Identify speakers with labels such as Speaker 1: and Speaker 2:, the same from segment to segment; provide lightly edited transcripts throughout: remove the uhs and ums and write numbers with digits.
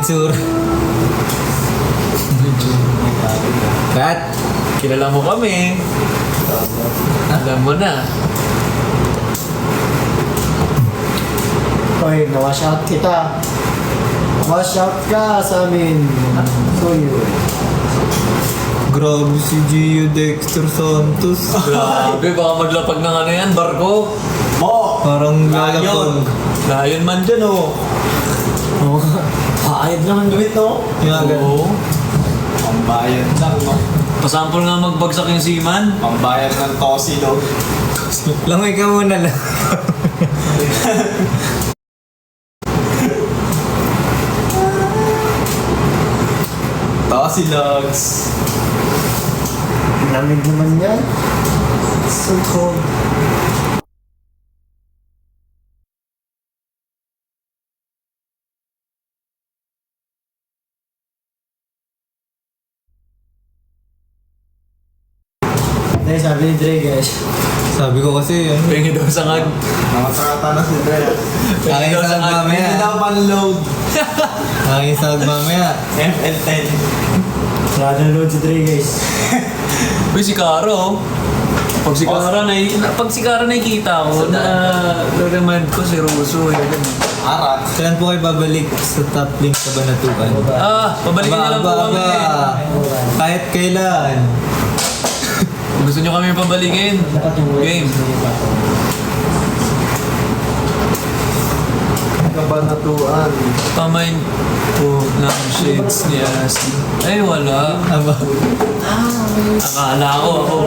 Speaker 1: itsura. Kat,
Speaker 2: Kilala mo kami. Alam mo na.
Speaker 3: Okay, na-wash out kita. Wash out ka sa amin. So you.
Speaker 1: grabe si Gio Dexter Santos.
Speaker 2: Grabe, baka maglapag ng ano yan, barko.
Speaker 1: Parang lalapag.
Speaker 2: Lion man dyan, oh.
Speaker 3: Oh, paayad naman gamit, no?
Speaker 1: Yung agad.
Speaker 2: Oo.
Speaker 4: Pambayad lang, no?
Speaker 2: Pasample nga magbagsak yung seaman.
Speaker 4: Pambayad ng tosi, no?
Speaker 1: Langoy ka muna lang.
Speaker 4: Tosi logs.
Speaker 3: Lamig naman yan. So cold. Dahil sabi ni Dre, guys.
Speaker 1: Sabi ko kasi yan.
Speaker 2: Pengi daw sa ngag.
Speaker 4: Nakatrata na si Dre.
Speaker 1: Aking
Speaker 2: daw sa
Speaker 1: sag
Speaker 2: ngag.
Speaker 1: mamaya.
Speaker 4: Hindi daw pan-load.
Speaker 1: Aking sag mamaya.
Speaker 4: FL10.
Speaker 3: Sarado na load si Dre, guys.
Speaker 2: Uy, si Caro. Pag si Caro nakikita ko, na-remind ko si Russo. Yun.
Speaker 4: Arat.
Speaker 1: Kailan po kayo babalik sa top link sa Banatuan?
Speaker 2: Pabalikin na lang po kami.
Speaker 1: Kahit kailan.
Speaker 2: Gusto nyo kami pabalikin? Game.
Speaker 4: Kabanatuan.
Speaker 2: Pamain po ng shades ni Asi. Ay, wala.
Speaker 1: Aba.
Speaker 2: Akala ko ako.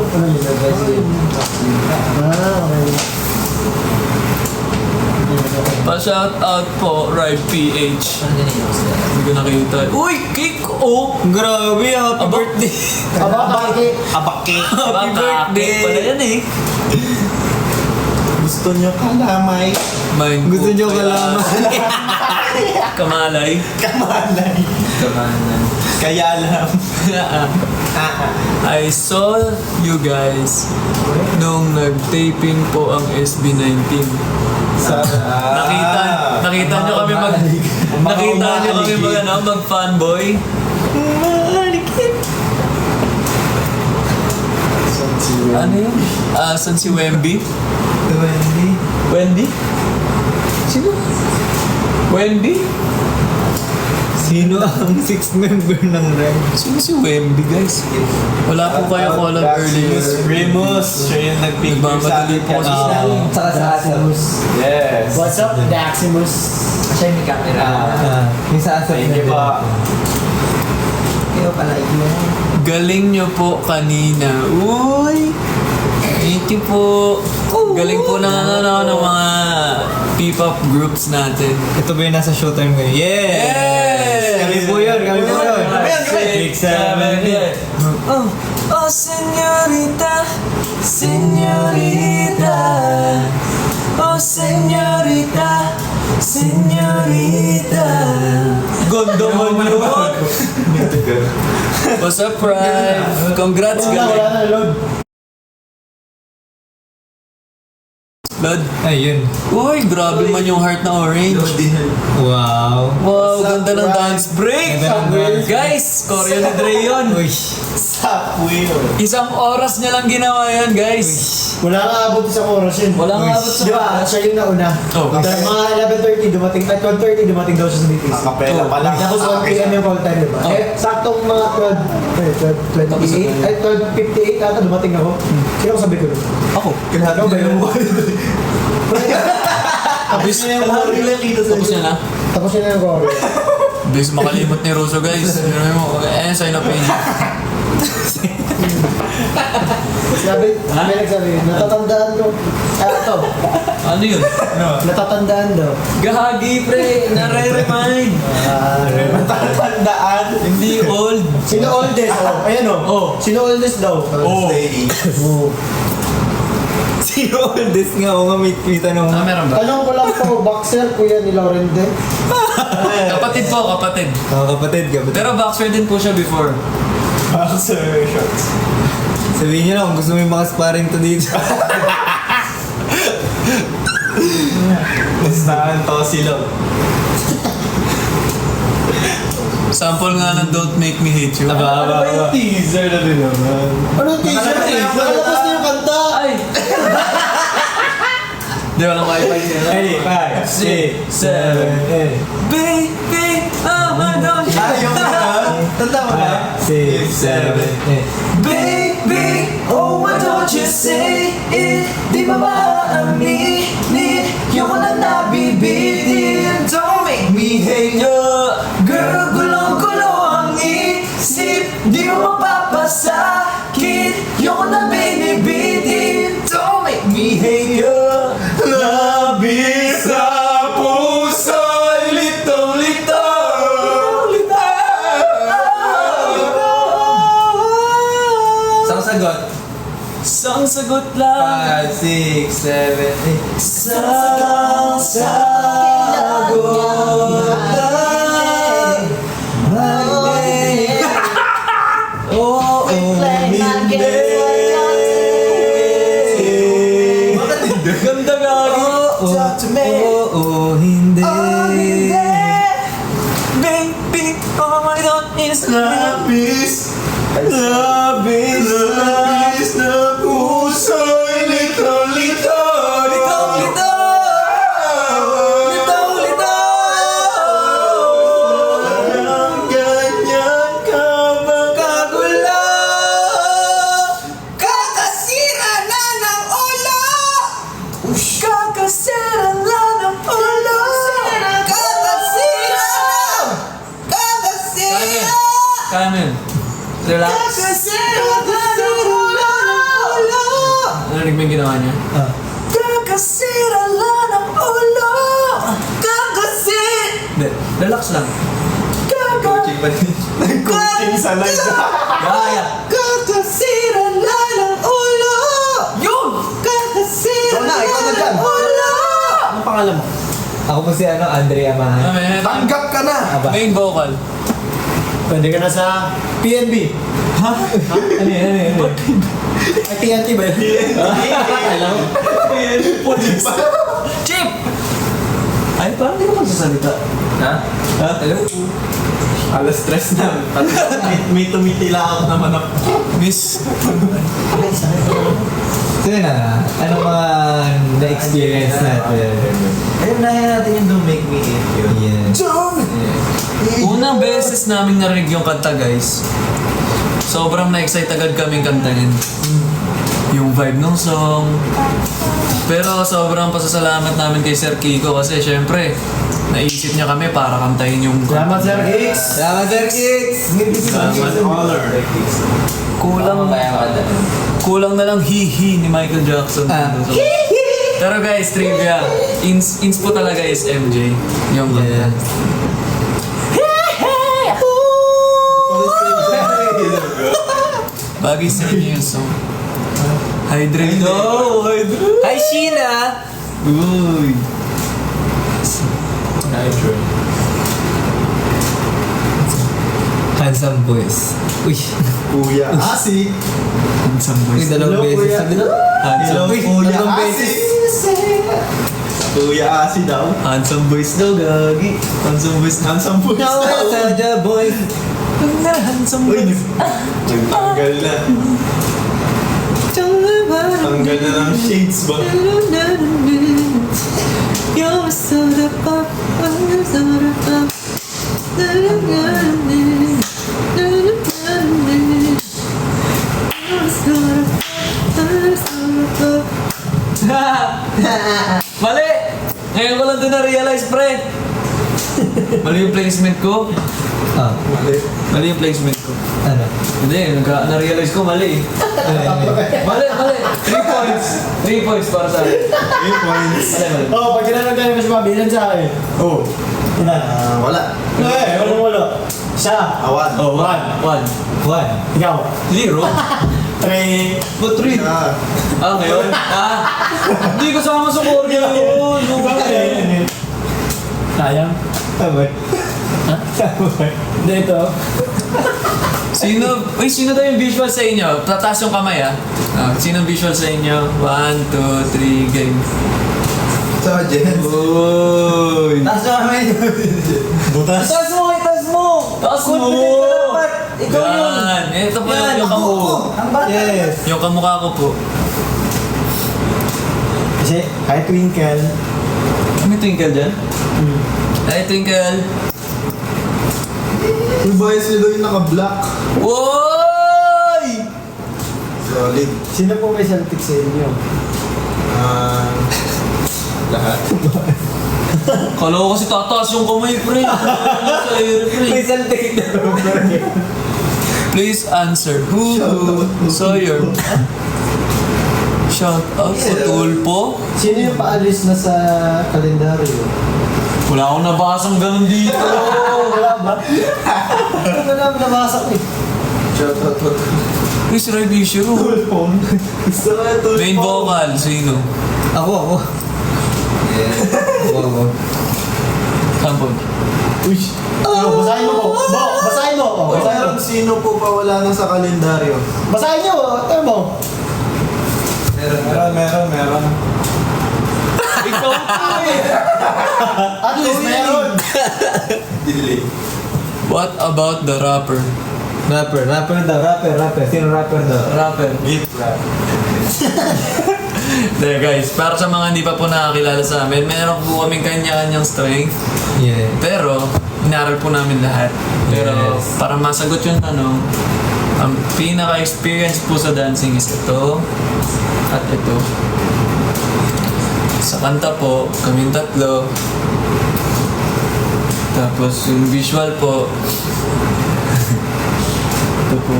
Speaker 2: Pa-shout out po, Rive PH. Hindi ko nakita. Uy, cake! Oh!
Speaker 1: Grabe, happy
Speaker 2: Aba.
Speaker 1: birthday.
Speaker 3: Aba, bakit?
Speaker 4: Abake.
Speaker 2: Happy birthday! Pala yan eh.
Speaker 4: Gusto nyo kalamay.
Speaker 2: Mind
Speaker 1: Gusto
Speaker 2: ko
Speaker 1: nyo
Speaker 2: kaya-
Speaker 1: kalaman.
Speaker 2: Kamalay.
Speaker 4: Kamalay. Kaya alam.
Speaker 2: I saw you guys nung nag-taping po ang SB19. Nakita nyo kami mag-fanboy. Ano yun? San si Wemby? Wendy? Sino? Wendy?
Speaker 1: Sino ang sixth member ng Rive?
Speaker 2: Sino si Wemby, guys? Wala po kayo collab earlier.
Speaker 4: Remus. Siya yung nag-picture sa
Speaker 2: Nagmamadali
Speaker 4: akin
Speaker 2: po kasi
Speaker 4: kanina.
Speaker 2: siya.
Speaker 3: Saka sa Aximus.
Speaker 4: Yes.
Speaker 3: What's up, Daximus? Siya yung may camera.
Speaker 1: Yung sa asap
Speaker 4: Thank you pa.
Speaker 3: Kayo pala, yun.
Speaker 2: Galing nyo po kanina. Uy! Thank you po. Galing po ng mga P-pop groups natin.
Speaker 1: Ito ba yung nasa showtime ngayon?
Speaker 2: Yes!
Speaker 1: Kami po yun, kami po yun.
Speaker 2: Six, seven, eight. Oh, oh, señorita, señorita. Oh, señorita, señorita. Gondo mo naman. What's up, Pride? Congrats,
Speaker 3: Wala
Speaker 2: galing.
Speaker 3: na, load.
Speaker 2: Lord.
Speaker 1: Ayun.
Speaker 2: Uy, grabe man yung heart na orange.
Speaker 1: Wow.
Speaker 2: Wow, ganda ng dance break.
Speaker 1: Ganda ng dance break.
Speaker 2: Guys, choreo ni Dre yun.
Speaker 1: Uy.
Speaker 4: Stop wheel.
Speaker 2: Isang oras niya lang ginawa yan, guys.
Speaker 3: Wala nga abot sa oras yun.
Speaker 2: Wala nga abot sa
Speaker 3: Di ba,
Speaker 2: oras.
Speaker 3: siya yung nauna.
Speaker 2: Oh,
Speaker 3: Dahil mga 11:30 dumating, at 12:30 dumating daw siya sa meeting.
Speaker 4: Kapela pa lang.
Speaker 3: Tapos 1 p.m. yung call time, diba?
Speaker 2: Oh.
Speaker 3: Eh, saktong mga 12:28, ay 12:58 ata dumating ako. Sino ang sabi ko nun?
Speaker 2: Ako.
Speaker 3: Ikaw ba yun?
Speaker 2: Tapos niya na.
Speaker 3: Tapos yun na yung call.
Speaker 2: Bilis makalimot ni Russo, guys. Sign up page.
Speaker 3: Sabi, may nagsabi, natatandaan ko. Ito,
Speaker 2: Ano yun?
Speaker 3: natatandaan daw.
Speaker 2: Gahagi, pre. Nare-remind.
Speaker 4: Tatandaan.
Speaker 2: Hindi old.
Speaker 3: Sino oldest? Oh, ayan o.
Speaker 2: Oh.
Speaker 3: Sino oldest daw?
Speaker 2: Oh.
Speaker 3: Oh.
Speaker 1: Sino oldest nga? O nga may tanong.
Speaker 2: Meron ba?
Speaker 3: Tanong ko lang po, boxer, kuya ni Laurende.
Speaker 2: Kapatid po, kapatid.
Speaker 1: Kapatid.
Speaker 2: Pero boxer din po siya before.
Speaker 4: Boxer shorts.
Speaker 1: Sabihin nyo lang kung gusto mo yung makasparing to dito.
Speaker 4: Bastahan to sila.
Speaker 2: Sample nga ng Don't Make Me Hate You.
Speaker 1: Aba.
Speaker 4: Teaser na din naman.
Speaker 3: Ano teaser? Nakalabas na yung kanta.
Speaker 2: Ay! Di walang wifi nila.
Speaker 1: Ready? 5, 6, 7, 8.
Speaker 2: Baby, oh, I don't
Speaker 1: Yung tanda mo na? 6, 7, 8.
Speaker 2: Baby, oh, why don't you say it? Di ba maaminin yung na nabibitin? Don't make me hate you. Girl, gulong-gulo ang isip. Di mo mapapasakit yung na binibitin. Don't make me hate you.
Speaker 4: Labis sa puso, litong-lito.
Speaker 1: Isang sagot.
Speaker 2: Isang sagot lang.
Speaker 1: 5, 6, 7, 8.
Speaker 2: Isang sagot lang.
Speaker 1: Oo, hindi.
Speaker 2: Ganda gagi.
Speaker 1: Oo, hindi.
Speaker 2: Baby, oh my God, it's love.
Speaker 4: Labis, labis, labis na puso, litong-lito.
Speaker 2: Litong-lito. Litong-lito.
Speaker 4: Ganyan ka ba kagulo?
Speaker 2: Kakasira na ng ulo. Kakasira na ng ulo. Kakasira. Kakasira. Kanan. Relax. Narinig mo yung ginawa niya? Kakasira lang ng ulo. Hindi, relax lang.
Speaker 1: Coaching pa din.
Speaker 4: Coaching sa live.
Speaker 2: Gaya. Kakasira lang ng ulo. Yun! Kakasira
Speaker 3: Ikaw na dyan.
Speaker 2: ulo.
Speaker 3: Anong pangalan mo?
Speaker 1: Ako po si Andrea Mahan.
Speaker 3: Tanggap ka na!
Speaker 2: Main vocal.
Speaker 3: Pwede ka na sa PNB.
Speaker 1: Ano yan?
Speaker 3: Ay, TNT ba yun? Alam mo?
Speaker 2: Police. Chip! Ay, parang hindi ko magsasalita.
Speaker 1: Ha? Hello?
Speaker 4: Alas stress na. May tumitila ako naman ako.
Speaker 2: Miss.
Speaker 1: So yun na, ano mga na-experience natin?
Speaker 4: Ayun, nahin natin yung Don't Make Me Hate You.
Speaker 1: Yan.
Speaker 2: Unang beses namin narinig yung kanta, guys. Sobrang na-excite agad kaming kantahin. Yung vibe ng song. Pero sobrang pasasalamat namin kay Sir Kiko kasi syempre, naisip niya kami para kantahin yung
Speaker 3: Salamat, Sir Hicks!
Speaker 1: Salamat, Sir Kicks!
Speaker 4: Salamat, honor.
Speaker 2: Kulang na lang hihi ni Michael Jackson.
Speaker 1: Ah.
Speaker 2: Pero guys, trivia. Inspo talaga is MJ. Yung
Speaker 1: Yeah.
Speaker 2: bagay sa inyo yung song. Hydrate. Oh, hydrate.
Speaker 1: Hi, Sheena!
Speaker 2: Uy.
Speaker 1: Handsome boys. Uy.
Speaker 4: Kuya Asi.
Speaker 2: Handsome
Speaker 1: Uy,
Speaker 2: boys.
Speaker 1: dalawang
Speaker 3: Hello,
Speaker 1: beses.
Speaker 3: kuya.
Speaker 2: Handsome,
Speaker 1: Uy,
Speaker 4: Kuya
Speaker 1: dalawang
Speaker 4: Asi.
Speaker 1: beses.
Speaker 4: Kuya Asi daw.
Speaker 2: handsome boys daw, gagi. Handsome boys.
Speaker 4: Handsome boys
Speaker 1: Now,
Speaker 4: daw.
Speaker 1: Saja boy.
Speaker 2: Handsome
Speaker 4: Uy,
Speaker 2: boys.
Speaker 4: nagtanggal na. Tanggal na ng shades ba?
Speaker 2: You're so the pop, you're so the pop. Mali! Ngayon ko lang din na-realize, pre. Mali yung placement ko.
Speaker 1: Ah,
Speaker 2: Mali yung placement ko.
Speaker 1: ano?
Speaker 2: Hindi, na-realize ko mali. Mali. 3 points. 3 points para sa akin.
Speaker 4: 3 points.
Speaker 2: Mali.
Speaker 3: Oh, pag ginanong ka mas mabilan sa akin.
Speaker 4: Oh.
Speaker 3: Ina.
Speaker 4: Wala.
Speaker 3: Eh, wala. Siya.
Speaker 4: Awan.
Speaker 2: Oh, 1.
Speaker 1: 1.
Speaker 3: Ikaw.
Speaker 2: 0.
Speaker 3: 3.
Speaker 2: But 3.
Speaker 4: Ah.
Speaker 2: Ah, ngayon? Hindi ko sama sa core yun.
Speaker 3: Bakit? Sayang.
Speaker 1: Tama.
Speaker 3: Ha? Hindi ito.
Speaker 2: Sino daw yung visual sa inyo? Tataas yung kamay, ah. Sino visual sa inyo? 1, 2, 3, game.
Speaker 1: So, Jens.
Speaker 2: Uy!
Speaker 1: Taas na kami.
Speaker 3: Butas.
Speaker 2: Itaas mo! Taas mo!
Speaker 1: Dapat! Ikaw yun!
Speaker 2: Yan! Ito po
Speaker 1: Yan!
Speaker 2: yung kamukha.
Speaker 1: Ang bata!
Speaker 3: Yes.
Speaker 2: Yung kamukha ko po.
Speaker 3: Kasi kahit twinkle,
Speaker 2: May twinkle dyan? Ay, twinkle!
Speaker 4: Yung bias nila yung naka-black.
Speaker 2: Woy!
Speaker 4: Solid.
Speaker 3: sino po may Celtic sa inyo?
Speaker 4: Lahat.
Speaker 2: Kala ko kasi tataas yung kamay, pre. Sa air,
Speaker 1: May
Speaker 2: pre.
Speaker 1: saltik na.
Speaker 2: Please answer. Who Sawyer? Shout out sa Tulpo.
Speaker 3: Sino yung paalis na sa kalendaryo?
Speaker 2: Wala akong nabasang ganun dito.
Speaker 3: Wala ba? Wala naman nabasa ko eh.
Speaker 4: Shoutout to
Speaker 2: Chris Rebishiro.
Speaker 4: Tulpon. Gusto ko yung Tulpon.
Speaker 2: Main vocal, sino?
Speaker 1: Ako. Ako.
Speaker 2: Kampon.
Speaker 3: Uy! Basahin mo po. Basahin mo. Oh, basahin mo.
Speaker 4: Sino po pa wala na sa kalendaryo?
Speaker 3: Basahin nyo. Ito mo.
Speaker 4: Meron.
Speaker 2: Ikaw po eh.
Speaker 3: At least meron.
Speaker 4: Delay.
Speaker 2: What about the rapper?
Speaker 1: Rapper daw. Rapper. Sino rapper daw?
Speaker 2: Rapper.
Speaker 4: Gift rap.
Speaker 2: There guys, para sa mga hindi pa po nakakilala sa amin, meron po kaming kanya-kanyang strength.
Speaker 1: Yeah.
Speaker 2: Pero, inaral po namin lahat. Pero,
Speaker 1: Yes.
Speaker 2: para masagot yung tanong, ang pinaka-experience po sa dancing is ito at ito. Sa kanta po, kaming tatlo. Tapos yung visual po, ito po.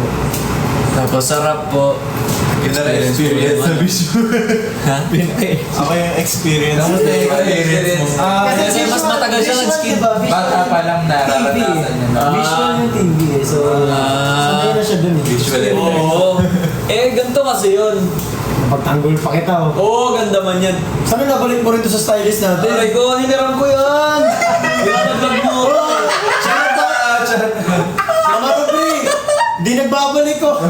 Speaker 2: Tapos sa rap po,
Speaker 4: Experience sa visual.
Speaker 2: Ha?
Speaker 4: Ako yung experience.
Speaker 1: Kamusta yung experience mo?
Speaker 2: Kasi mas matagal siya nag-skip.
Speaker 1: Bata pa lang nararanasan niya na.
Speaker 3: Visual yung TV eh. So, sanay na siya dun eh.
Speaker 4: Visual
Speaker 2: Oo. Eh, ganito kasi yun.
Speaker 3: Pagtanggol pa kita oh.
Speaker 2: Oo, ganda man yan.
Speaker 3: Sana nabalik mo rin to sa stylist natin.
Speaker 2: Aray ko, hiniram ko yan. Pinapag mo.
Speaker 3: Charot ah! Charot. Tama to pre! Di nagbabalik ko.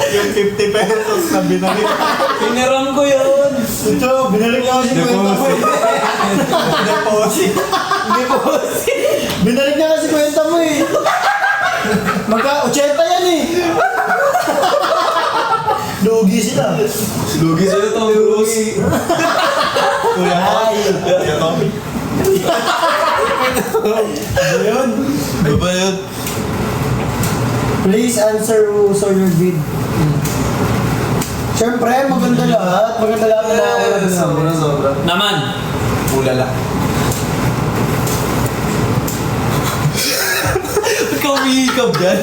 Speaker 4: Yung 50 pesos na binalik.
Speaker 2: Hiniram ko yan.
Speaker 3: Ito, binalik niya kasi kwenta mo eh.
Speaker 4: Deposit.
Speaker 3: Binalik niya kasi kwenta mo eh. Magka 80 yan eh. Lugi sila.
Speaker 4: Lugi sila Tom Cruise. Kuya
Speaker 3: Ay.
Speaker 4: Kuya Tommy.
Speaker 3: Ano yun?
Speaker 4: Ano ba yun?
Speaker 3: Please answer who saw your vid. Siyempre, maganda lahat. Maganda lahat na nakakawala din namin.
Speaker 4: Sobra.
Speaker 2: Naman.
Speaker 4: Pula lang.
Speaker 2: Ikaw umiikab dyan.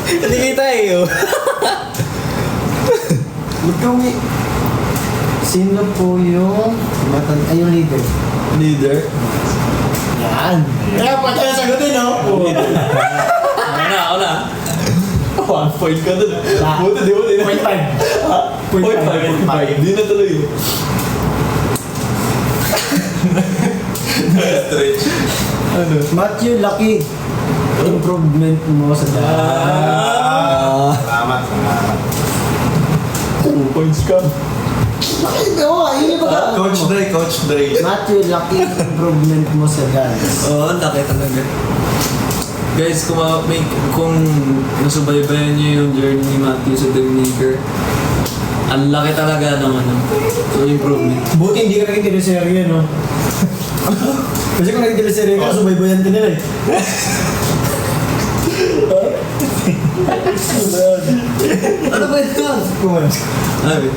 Speaker 1: Hindi kita eh. Oh.
Speaker 3: Huwag kang sino po yung yung leader?
Speaker 2: Leader.
Speaker 3: Yan. Kaya pa tayo sagutin, no?
Speaker 2: Ako na. 1 point ka dun.
Speaker 3: Buti, di buti. 0.5.
Speaker 2: 0.5. Di na tuloy.
Speaker 4: Stretch.
Speaker 3: Ano? Matthew, lucky. Improvement mo sa
Speaker 4: Salamat.
Speaker 2: 2 points ka.
Speaker 3: Oo, yun yung pagka.
Speaker 4: Coach Dre.
Speaker 3: Matthew, lucky improvement mo sa dance.
Speaker 2: Oo, laki talaga. Guys, kung nasubaybayan niyo yung journey ni Matthew sa Dreammaker, ang laki talaga ng so improvement.
Speaker 3: Buti hindi ka naging teleserye, no? Kasi kung naging teleserye ka, subaybayan ka nila eh.
Speaker 2: Ano ba ito? Ano?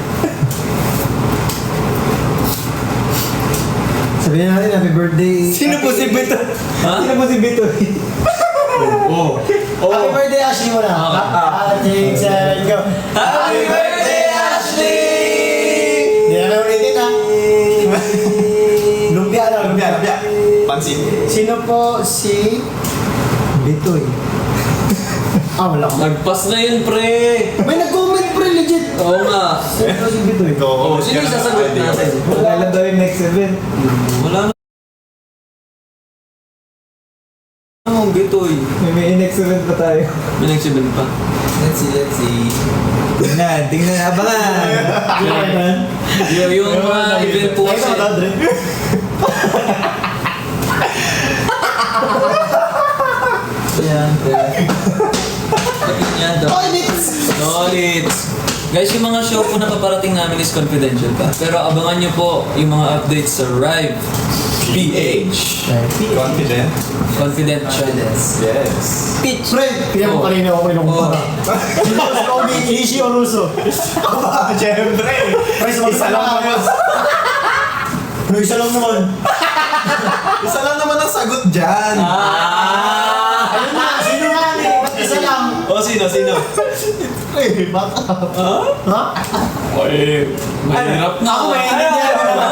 Speaker 3: Sabihin natin, happy birthday.
Speaker 1: Sino po si Bito?
Speaker 2: Ha?
Speaker 1: Sino po si Bito?
Speaker 3: Happy birthday, Ashley mo na. Ating sa go.
Speaker 2: Happy birthday, Ashley!
Speaker 3: Hindi namin ulitin ha. Lumpia na, lumpia.
Speaker 4: Pansin.
Speaker 3: Sino po si Bitoy? Wala ko.
Speaker 2: Nagpas na yun, pre!
Speaker 3: May nag-comment pre, legit.
Speaker 2: Oo nga.
Speaker 3: Sino po si Bitoy?
Speaker 2: Oo, sino yung sasagot natin?
Speaker 1: Kailan daw yung next event?
Speaker 2: Wala na. Ang bitoy.
Speaker 3: May in-excellent pa tayo.
Speaker 2: May nag-7 pa.
Speaker 1: Let's see. Tingnan, abangan.
Speaker 2: Yung mga event po kasi. Yan. Bakit yan daw? Solits! Guys, yung mga show po na paparating namin is confidential pa. Pero abangan nyo po yung mga updates sa Rive PH.
Speaker 4: Confident?
Speaker 2: Confidential.
Speaker 4: Yes.
Speaker 2: Pitch!
Speaker 3: Kaya mo kanina ako
Speaker 2: Oh.
Speaker 3: Ishi o Russo?
Speaker 4: Siyempre. Isa lang naman.
Speaker 3: Ano isa lang naman?
Speaker 4: Isa lang naman ang sagot dyan.
Speaker 3: Ayun na, sino nga eh? Ba't isa lang?
Speaker 2: O, sino?
Speaker 3: Ha?
Speaker 2: Ay, mahirap na.
Speaker 3: Ako naiintindihan ko naman.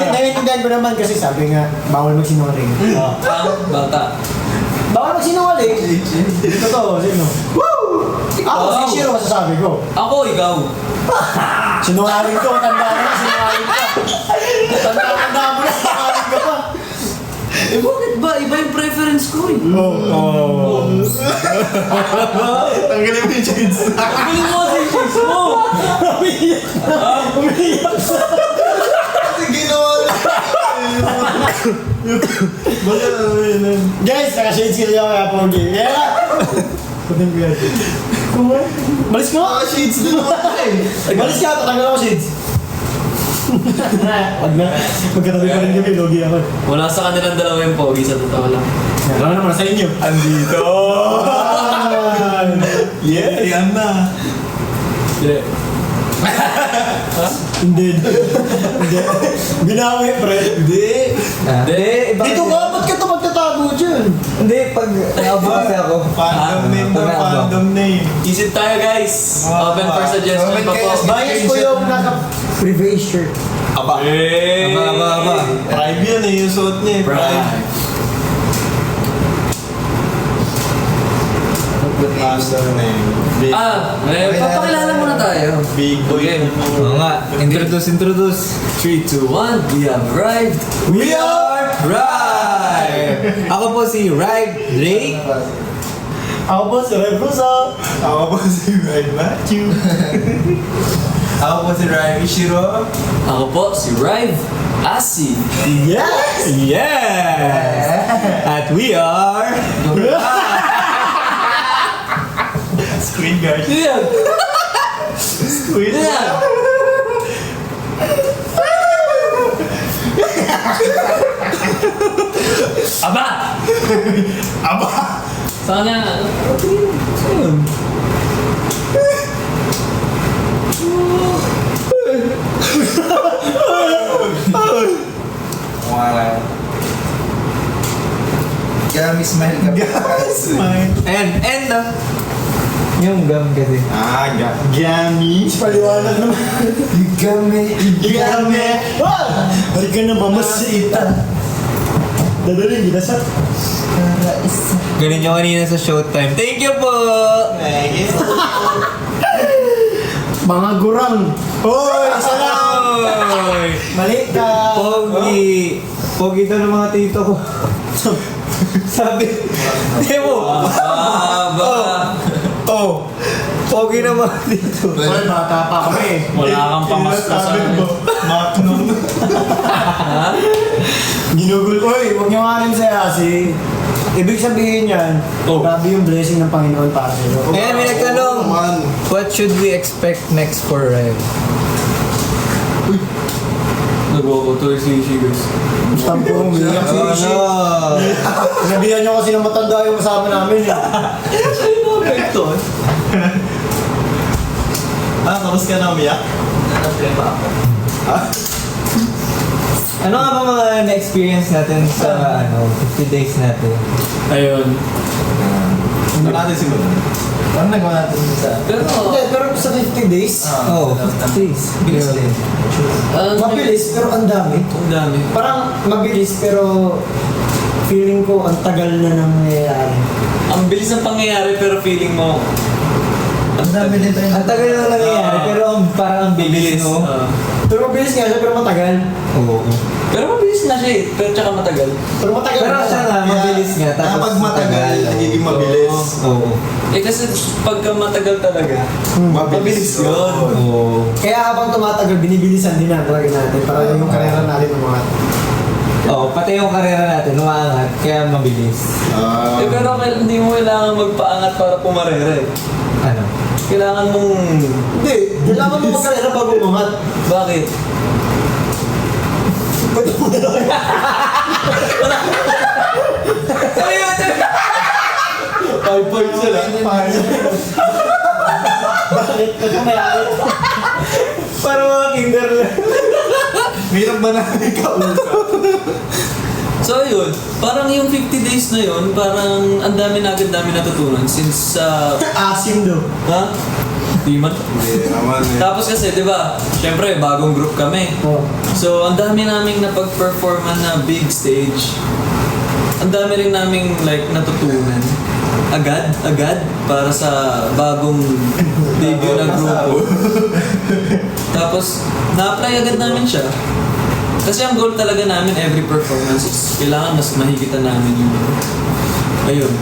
Speaker 3: Naiintindihan ko naman kasi sabi nga, bawal magsinungaling.
Speaker 2: Ang bata.
Speaker 3: Bawal magsinungaling? Dito to, sino? Woo! Ako, si Shiro masasabi ko.
Speaker 2: Ako, ikaw.
Speaker 3: Sinungaling ko, tanda mo na, sinungaling ka. Tanda mo na, sinungaling ka pa.
Speaker 2: Eh, bakit ba? Iba yung preference ko eh.
Speaker 4: Tanggalin mo yung shades.
Speaker 2: Galing mo sa shades mo.
Speaker 3: Umiiyak sa...
Speaker 4: Kasi ginawa na. Bakit ano yun?
Speaker 3: Guys, naka-shades ka niya kaya Pogi. Kaya nga! Putin ko yan. Balis ko!
Speaker 4: Shades na naman eh.
Speaker 3: Balis ka! Tatanggal ako shades. Wag na. Magkatabi pa rin kami. Logi ako.
Speaker 2: Wala sa kanilang dalawa yung pogi sa totoo lang.
Speaker 3: Alam naman sa inyo.
Speaker 4: Andito. Yeah, yan na.
Speaker 3: Hindi. Hindi. Binawi, pre.
Speaker 1: Hindi.
Speaker 3: Dito ka, ba't ka ito magtatago dyan?
Speaker 1: Hindi, pag naabo kasi ako.
Speaker 4: Fandom name daw, fandom name.
Speaker 2: Isip tayo guys. Open for suggestion pa po.
Speaker 3: Bias ko yung naka-private shirt.
Speaker 4: Aba.
Speaker 1: Aba.
Speaker 4: Prime yun eh, yung suot niya eh. Prime. Fandom name. Big,
Speaker 2: Papakilala muna tayo.
Speaker 4: big boy.
Speaker 2: Okay.
Speaker 1: Oo nga, introduce.
Speaker 2: 3, 2, 1, we have arrived.
Speaker 1: We are Rive! Ako po si Rive Drake.
Speaker 3: Ako po si Red Rosa.
Speaker 4: Ako po si Ryan Matthew.
Speaker 1: Ako po si Rive Ishiro.
Speaker 2: Ako po si Rive Asi.
Speaker 3: Yes!
Speaker 1: Yes! At we are...
Speaker 4: Screen guard.
Speaker 2: Yeah.
Speaker 4: Squid.
Speaker 2: Yeah. Aba!
Speaker 4: Aba!
Speaker 2: Sana.
Speaker 1: Wow. Gummy smile ka.
Speaker 4: Smile.
Speaker 1: And no? Yung gum kasi.
Speaker 4: Gummy.
Speaker 3: Paliwanag naman.
Speaker 1: Gummy.
Speaker 3: Gami! Ah! Balik ka na mamasita. Dadaling, ginasat.
Speaker 1: Galing nyo kanina sa Showtime. Thank you po!
Speaker 4: Thank you.
Speaker 3: Mga gurang. Hoy! Isa lang!
Speaker 1: Oy!
Speaker 3: Mali ka!
Speaker 1: Pogi! Pogi daw ng mga tito ko. Sabi, di mo, oh, pogi na mga tito.
Speaker 3: Hoy, bata pa kami.
Speaker 2: Wala kang
Speaker 4: Sabi
Speaker 2: pamaspasan.
Speaker 4: mo, Magnum.
Speaker 3: Ginugol ko, huwag niyo nga rin sa Asi. Ibig sabihin yan, grabe yung blessing ng Panginoon para sa'yo.
Speaker 1: Ayan, may nagtanong,
Speaker 4: Man.
Speaker 1: what should we expect next for Rev?
Speaker 2: Nag-water si guys.
Speaker 3: Tampo, umiyak si Ishi.
Speaker 1: no.
Speaker 3: Sinabihan niyo kasi na matanda yung kasama namin eh.
Speaker 2: Sa'yo na ito.
Speaker 4: Tapos ka na umiyak?
Speaker 2: Nanaplema ako.
Speaker 1: Ano nga ba mga na-experience natin sa 50 days natin?
Speaker 2: Ayun.
Speaker 4: Saan natin simulan?
Speaker 1: Ano nagawa natin sa...
Speaker 3: Hindi, pero sa 50 days,
Speaker 1: Oh, 50 days. Bilis din.
Speaker 3: mabilis pero ang dami.
Speaker 2: Ang dami.
Speaker 3: Parang mabilis pero feeling ko ang tagal na nangyayari.
Speaker 2: Ang bilis ng pangyayari pero feeling mo.
Speaker 1: Ang dami din tayo. Ang tagal na nangyayari, pero parang ang bilis, no?
Speaker 2: Ah.
Speaker 3: Pero mabilis nga siya pero matagal.
Speaker 1: Oo.
Speaker 2: Pero mabilis na siya eh, pero tsaka matagal.
Speaker 3: Pero matagal
Speaker 1: Pero
Speaker 3: na.
Speaker 1: siya nga, mabilis nga.
Speaker 4: Kaya pag matagal, nagiging mabilis.
Speaker 1: Oo.
Speaker 2: Eh kasi pagka matagal talaga, mabilis yun.
Speaker 1: Oo.
Speaker 3: Kaya habang tumatagal, binibilisan din talaga natin para yung karera natin umangat.
Speaker 1: Oo, pati yung karera natin, umaangat, kaya mabilis.
Speaker 2: Eh pero hindi mo kailangan magpaangat para pumarera eh.
Speaker 1: Ano?
Speaker 2: Kailangan mong...
Speaker 3: Hindi, kailangan mo magkarera bago umangat.
Speaker 2: Bakit?
Speaker 3: Pwede mo na lang.
Speaker 2: Sabi mo,
Speaker 4: 5 points na lang.
Speaker 3: Bakit? Pwede mo mayakit.
Speaker 1: Para mga kinder lang.
Speaker 4: Hirap ba namin kausap?
Speaker 2: So ayun, parang yung 50 days na yun, parang ang dami na agad namin natutunan since
Speaker 3: Asim do.
Speaker 2: ha? Di man.
Speaker 4: Hindi naman eh.
Speaker 2: Tapos kasi, di ba, syempre, bagong group kami.
Speaker 3: Oh.
Speaker 2: So, ang dami naming napag-performan na big stage. Ang dami rin naming like natutunan. Agad, para sa bagong debut na grupo. Tapos, na-apply agad namin siya. Kasi ang goal talaga namin every performance is kailangan mas mahigitan namin yung ayun.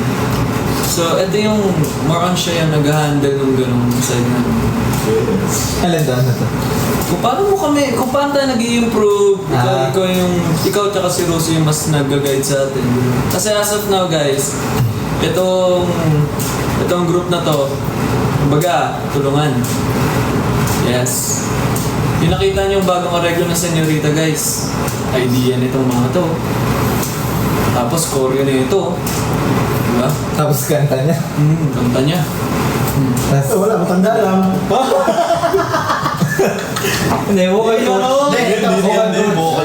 Speaker 2: So, ito yung more on siya yung nag-handle ng ganung side namin.
Speaker 1: Alam doon na to.
Speaker 2: Kung paano tayo nag-i-improve,
Speaker 1: Ah.
Speaker 2: ikaw tsaka si Rosie yung mas nag-guide sa atin. Kasi as of now guys, itong group na to, kumbaga, tulungan. Yes. Yung nakita niyo yung bagong areglo ng senyorita guys, idea nitong mga to. Tapos choreo na ito. Diba?
Speaker 1: Tapos kanta niya.
Speaker 2: Kanta niya.
Speaker 1: Tapos,
Speaker 3: Wala, matanda lang.
Speaker 1: hindi mo kayo.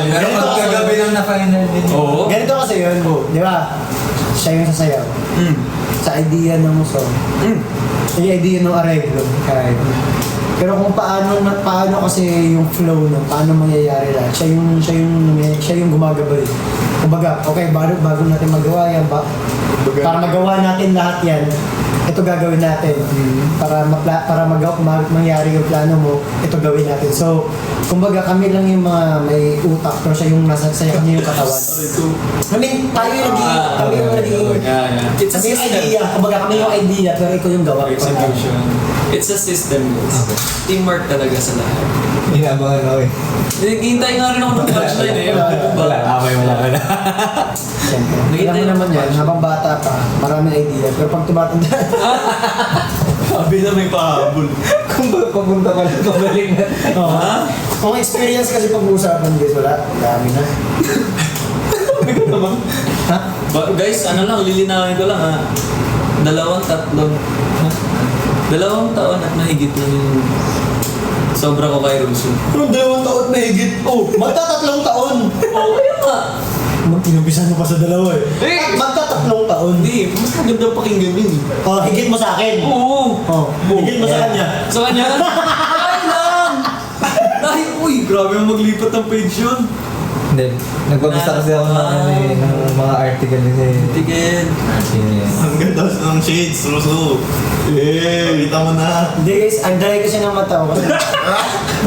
Speaker 2: Pero
Speaker 1: pagkagabi lang na final din.
Speaker 2: Oo.
Speaker 3: Ganito kasi yun, di ba? Siya yung sasayaw.
Speaker 2: Mm.
Speaker 3: Sa idea ng song.
Speaker 2: Mm.
Speaker 3: Yung idea ng areglo. Kahit. Pero kung paano kasi yung flow ng paano mangyayari lahat, siya yung gumagabay. Kumbaga, okay, bago natin magawa yan, para magawa natin lahat yan, ito gagawin natin. Para mangyari yung plano mo, ito gawin natin. So, kumbaga kami lang yung mga may utak, pero siya yung nasa kanya yung katawan. I mean, tayo yung naging
Speaker 2: It's a
Speaker 3: kami yung
Speaker 2: system.
Speaker 3: idea. Kumbaga kami yung idea, pero ikaw yung gawa.
Speaker 2: Execution. It's a system, guys. Teamwork talaga sa lahat.
Speaker 1: Inabangan ako eh.
Speaker 2: Hintay nga rin ako ng punchline eh.
Speaker 1: Wala, away wala ka na.
Speaker 3: Siyempre. Alam mo naman yan, habang bata pa, maraming idea. Pero pag tumatanda,
Speaker 4: Sabi na may pahabol.
Speaker 1: Kung ba papunta ka lang, pabalik na.
Speaker 2: Ha?
Speaker 3: kung experience kasi pag-uusapan guys, wala. Dami na. Ha?
Speaker 2: Guys, ano lang, lilinawin ko lang ha. 2-3 taon at mahigit lang yung sobra ko kay Russo.
Speaker 3: Pero 2 taon na higit. Oh, magta-3 taon.
Speaker 2: Oo, kaya nga.
Speaker 3: Tinumpisan mo pa sa 2 eh.
Speaker 2: Eh!
Speaker 3: Magta-3 taon.
Speaker 2: Hindi, mas maganda pakinggan yun eh.
Speaker 3: Oh, higit mo sa akin.
Speaker 2: Oo.
Speaker 3: Oh, higit mo sa kanya.
Speaker 2: Sa kanya? Ay lang! Dahil, uy, grabe ang maglipat ng page yun.
Speaker 1: Hindi, nagbabasa kasi ako ng mga article kasi.
Speaker 2: Tigil.
Speaker 1: Yes.
Speaker 4: Ang ganda ng shades, Ruso. Kita mo na.
Speaker 3: Hindi guys, ang dry kasi ng mata ko.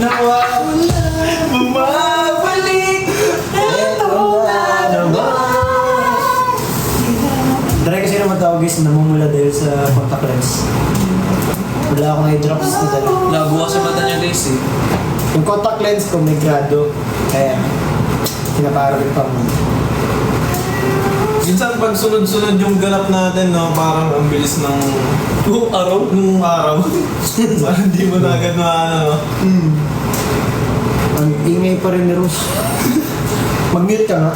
Speaker 3: Nawawala.
Speaker 4: Bumabalik!
Speaker 3: Eto na naman. Dry kasi ng mata ko guys, namumula dahil sa contact lens. Wala akong eye drops na dala.
Speaker 2: Labo kasi mata niya guys eh.
Speaker 3: Yung contact lens ko may grado. Kaya, pinaparagin pa mo.
Speaker 4: Minsan pag sunod-sunod yung ganap natin, no, parang ang bilis ng
Speaker 2: Araw?
Speaker 4: nung araw. Parang di mo na agad no?
Speaker 3: Ang ingay pa rin ni Rose. Mag-mute ka nga.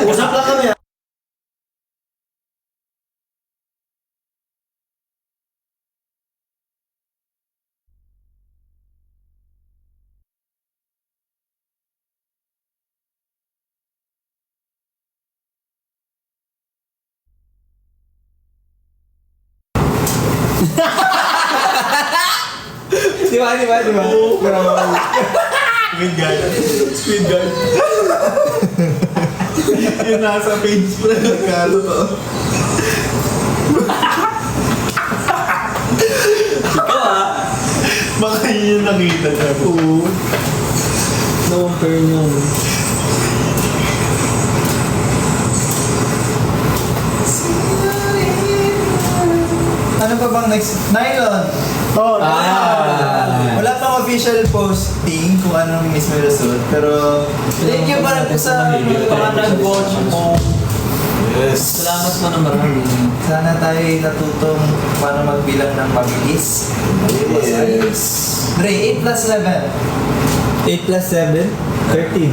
Speaker 3: Usap lang kami ah.
Speaker 1: Di ba?
Speaker 4: Speed guide. Speed guide. Yung nasa page pa na nagkalo to.
Speaker 2: Ikaw ah.
Speaker 4: Baka yun yung nakita niya.
Speaker 2: No compare niyan.
Speaker 1: pa bang next? Nylon!
Speaker 3: Oh,
Speaker 1: Wala pang official posting kung anong mismo yung result, pero thank you pa rin po sa mga nag-watch mo.
Speaker 4: Yes.
Speaker 2: Salamat mo na marami.
Speaker 1: Sana tayo natutong paano magbilang ng mabilis.
Speaker 4: Yes.
Speaker 1: Dre, 8 plus 11.
Speaker 5: 8 plus 7, 13.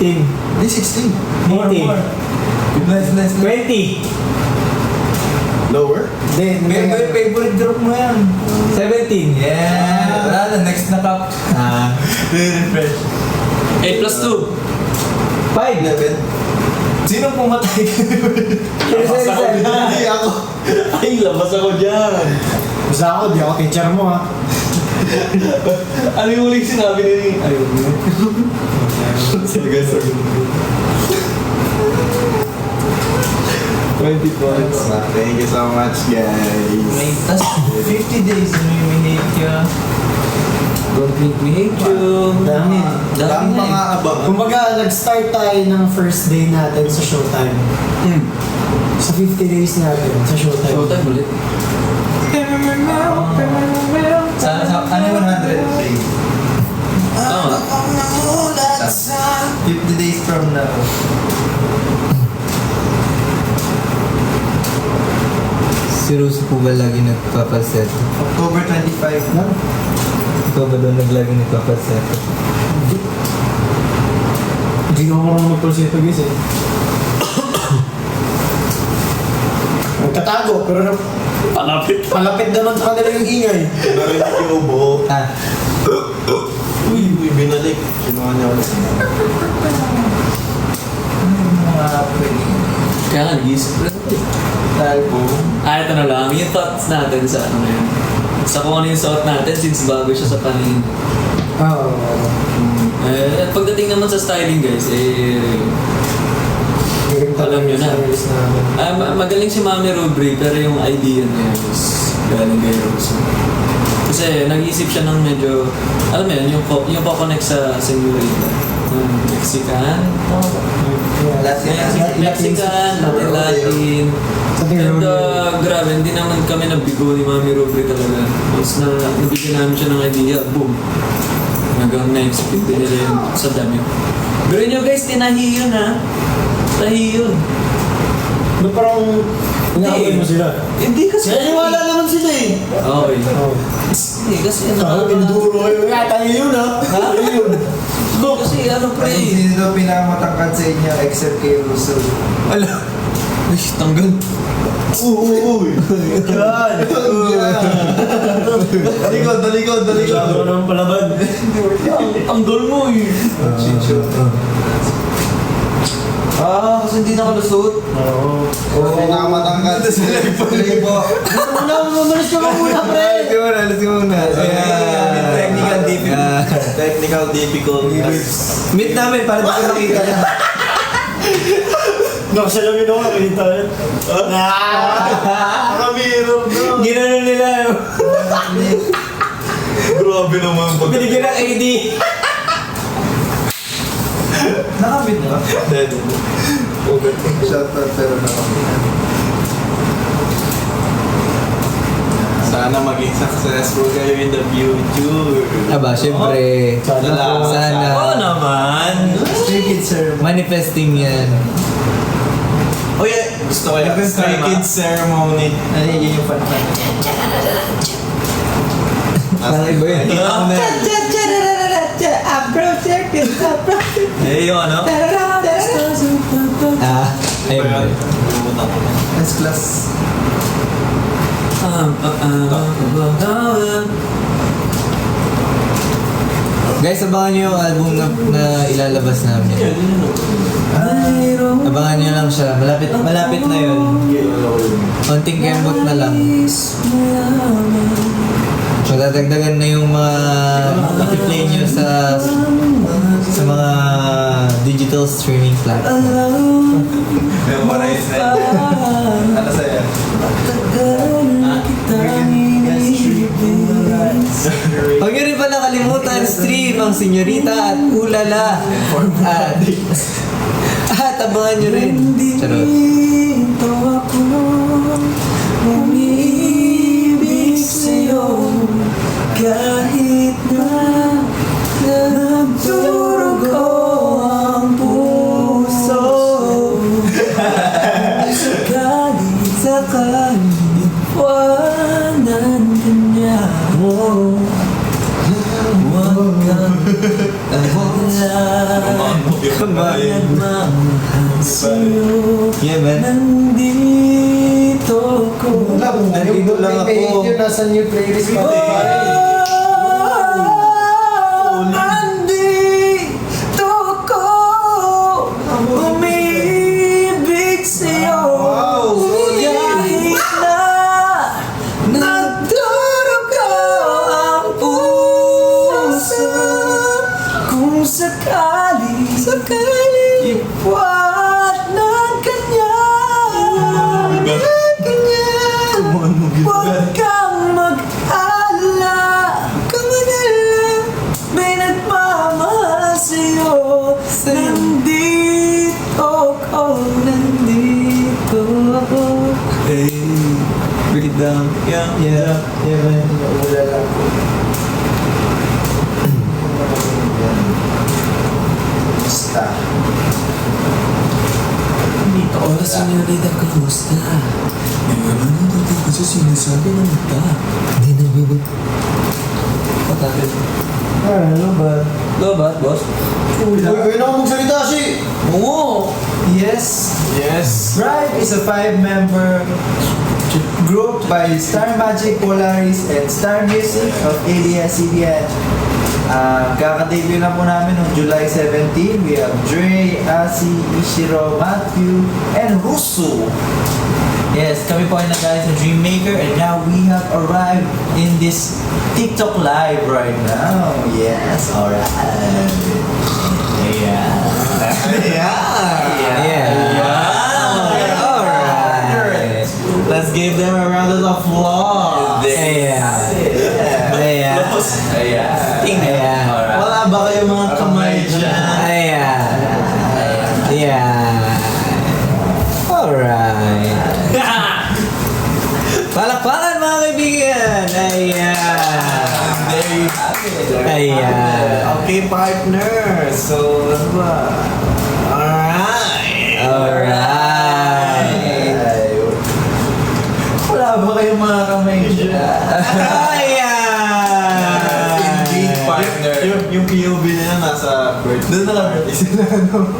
Speaker 5: 15.
Speaker 1: Di 16. More,
Speaker 5: 18.
Speaker 1: more. Less, less, less.
Speaker 5: 20.
Speaker 4: Lower?
Speaker 1: Favorite group mo yan.
Speaker 5: 17.
Speaker 1: Yeah. Wala na, next na cup. Refresh.
Speaker 2: 8 plus 2.
Speaker 5: 5.
Speaker 1: 11. Sino pumatay?
Speaker 4: Hindi ako. Ay, labas ako dyan.
Speaker 3: Basta ako, di ako teacher mo ha.
Speaker 4: Ano yung huling sinabi ni... Ayun. Sige, sorry. 20 points. Thank you so much, guys.
Speaker 1: May tas 50 days na may hate ka.
Speaker 2: Don't make me hate you.
Speaker 3: Dami.
Speaker 2: Dami na
Speaker 4: mga abang.
Speaker 3: Kumbaga, nag-start tayo ng first day natin sa showtime. Sa 50 days natin sa showtime.
Speaker 2: Showtime ulit.
Speaker 1: Sa ano yung 100?
Speaker 2: Tama.
Speaker 1: 50 days from now.
Speaker 5: Si Rose po ba lagi nagpapaset?
Speaker 1: October 25 na.
Speaker 5: Ikaw ba doon naglagi nagpapaset?
Speaker 3: Hindi ko marunong mag-pulsito guys eh. Nagtatago, pero palapit naman sa kanila yung ingay.
Speaker 4: Narinig yung ubo.
Speaker 5: Ah,
Speaker 4: Uy, binalik. Kinuha niya ulit.
Speaker 1: Mga pwede.
Speaker 2: Kaya nga, nag-iisip rin.
Speaker 1: Talbo.
Speaker 2: Ito na lang, yung thoughts natin sa ano na yun. Sa kung ano yung suot natin since bago siya sa paningin.
Speaker 3: Oo.
Speaker 2: At pagdating naman sa styling guys, alam nyo na. Magaling si Mami Rubri pero yung idea niya is galing kay Rose. Kasi nag-iisip siya ng medyo, alam mo yun, yung connect sa Senorita. Mexican. Mexican, Latin. And grabe, hindi naman kami nabigo ni Mami Rubri talaga. Once na nabigyan namin siya ng idea, boom. Hanggang na-expect din nila yun sa dami. Pero nyo guys, tinahi yun ha. Tahi yun.
Speaker 3: Ba't parang inaaway mo sila?
Speaker 2: Hindi kasi...
Speaker 3: Wala naman sila eh.
Speaker 2: Okay.
Speaker 3: Oo.
Speaker 2: Hindi kasi ano...
Speaker 3: Ako, pinuduro kayo. Tayo yun ha. Tayo yun.
Speaker 2: Kasi ano pre...
Speaker 1: Sino daw pinakamatangkad sa inyo except kay Russo?
Speaker 2: Ala. Ay, tanggal.
Speaker 4: Uy!
Speaker 3: Yan.
Speaker 4: Dalikod, dalikod, dalikod.
Speaker 3: Sabi ko naman palaban.
Speaker 2: Tanggal mo eh. Kasi hindi nakalusot.
Speaker 3: Oo.
Speaker 4: Pinakamatangkad.
Speaker 1: Libo.
Speaker 3: Umalis ka muna, pre.
Speaker 1: Let's go muna. Technical difficulty.
Speaker 4: Technical difficulties.
Speaker 1: Meet namin para di ko makita yan.
Speaker 3: Nakasalamin ako, nakita yan.
Speaker 4: Nakabirog na.
Speaker 1: Ginano nila.
Speaker 4: Grabe naman.
Speaker 1: Binigyan ng AD. Nakabit na?
Speaker 4: Dead.
Speaker 1: Shoutout pero nakabit.
Speaker 4: Sana maging successful kayo in the future.
Speaker 5: aba, syempre.
Speaker 4: Sana.
Speaker 5: Sana.
Speaker 2: Oo naman.
Speaker 1: Stray Kids Sir.
Speaker 5: Manifesting yan.
Speaker 4: Oh yeah, gusto ko yan. Stray Kids ceremony.
Speaker 1: Ano yun yung fan.
Speaker 5: Parang iba yun.
Speaker 2: Eh, yung ano?
Speaker 5: Ah, ayun ba yun?
Speaker 1: Last class.
Speaker 5: Guys, abangan nyo yung album na ilalabas namin. Abangan nyo lang siya. Malapit na yun. Konting kembot na lang. Madadagdagan na yung mga ipi-play nyo sa mga digital streaming platform.
Speaker 1: Memorize na yun. Ano sa'yo?
Speaker 5: Huwag nyo rin pala kalimutan stream ang Senyorita at Ulala. At abangan nyo rin. Charot. Yeah, man.
Speaker 2: Nandito ko.
Speaker 3: Wala, kung
Speaker 5: Nandito lang ako.
Speaker 3: Yun, nasa new playlist pa.
Speaker 2: Nandito ko. Umiibig sa'yo. Kahit na nagdurugo ang puso. Kung sakali ipuat ng kanya. Huwag kang mag-alala. May nagmamahal sa'yo. Nandito ako.
Speaker 5: Hey, break it down.
Speaker 3: Yeah, man. Wala lang.
Speaker 1: Basta.
Speaker 2: Hola, senyorita, kamusta? Nanonood ako kasi sinasabi ng mata. Hindi na bibig. Patapit.
Speaker 3: Ano ba?
Speaker 2: Lobat, boss?
Speaker 3: Uy, kaya na ako magsalita si!
Speaker 2: Oo!
Speaker 1: Yes.
Speaker 4: Yes.
Speaker 1: Drive is a 5-member group by Star Magic, Polaris, and Star Music of ABS-CBN. Kaka-debut na po namin noong July 17. We have Dre, Asi, Ishiro, Matthew, and Russo. Yes, kami po ay nagaling sa Dreammaker, and now we have arrived in this TikTok live right now. Yes, alright.
Speaker 5: Alright.
Speaker 4: Let's give them a round of applause. Wala ba kayong mga kamay dyan?
Speaker 5: Alright. Palakpakan mga kaibigan!
Speaker 4: There you have it.
Speaker 5: Ayan.
Speaker 4: Okay, partner. So, ano ba? Alright.
Speaker 5: Alright.
Speaker 1: Wala ba kayong mga kamay dyan?
Speaker 4: Indeed, partner. Yung POV na nasa birthday. Doon na lang.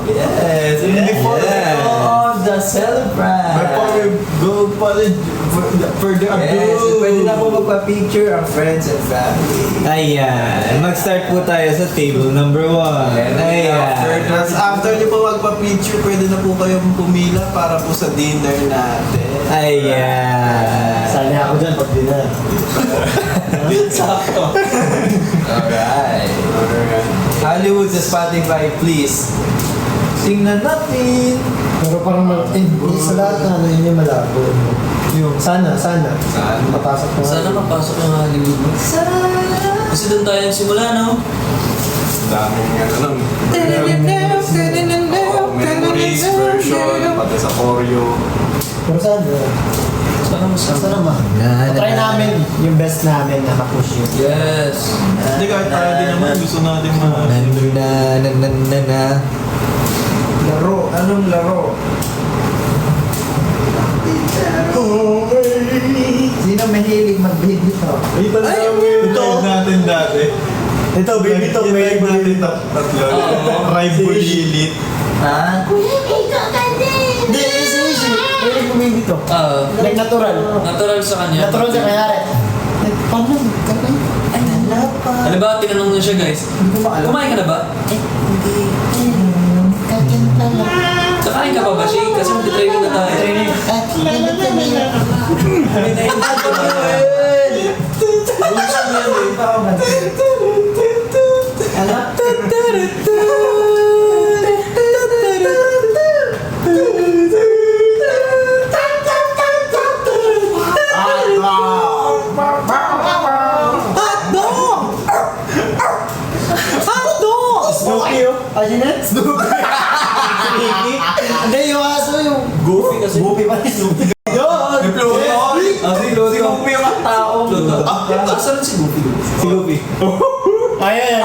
Speaker 1: Yes, before we go on the celebrant.
Speaker 4: Before we go further ado.
Speaker 1: Yes, pwede na po magpa-picture ang friends and family.
Speaker 5: Ayan. Mag-start po tayo sa table number 1. Ayan.
Speaker 4: Tapos after nyo po magpa-picture, pwede na po kayong pumila para po sa dinner natin.
Speaker 5: Ayan.
Speaker 3: Sali ako dyan pag dinner.
Speaker 4: Sakto.
Speaker 1: Alright. Hollywood sa Spotify, please. Tingnan natin.
Speaker 3: Pero parang sa lahat na ano yun yung malabo. Yung sana. Papasok na.
Speaker 2: Sana mapasok yung Hollywood mo. Kasi doon tayo nagsimula, no?
Speaker 4: Daming ano lang. Memories version, pati sa choreo.
Speaker 3: Pero sana.
Speaker 2: Sana masama.
Speaker 3: Sana ma. Try namin yung best namin na ma-push yun.
Speaker 2: Yes.
Speaker 4: Hindi kahit tayo din naman, gusto natin
Speaker 1: Laro. Anong laro? Sino mahilig mag-baby talk?
Speaker 4: Ay, talaga mo yung live natin dati.
Speaker 3: Ito, baby to,
Speaker 4: Yung live natin tatlo.
Speaker 2: Oo.
Speaker 4: Rive Bulilit.
Speaker 1: Ha?
Speaker 3: Hindi, easy. Pwede ko baby to. Like natural.
Speaker 2: Natural sa kanya.
Speaker 3: Natural siya kanyari. Paano?
Speaker 2: Ano ba, tinanong na siya guys. Kumain ka na ba? Kakain ka pa ba siya? Kasi mag-training na tayo.
Speaker 3: Ajinet? Hindi, yung aso yung...
Speaker 2: Goofy kasi.
Speaker 3: Goofy pa rin. Yun!
Speaker 4: Si Goofy yung tao.
Speaker 2: Asan si Goofy?
Speaker 5: Si Goofy.
Speaker 3: Ayan.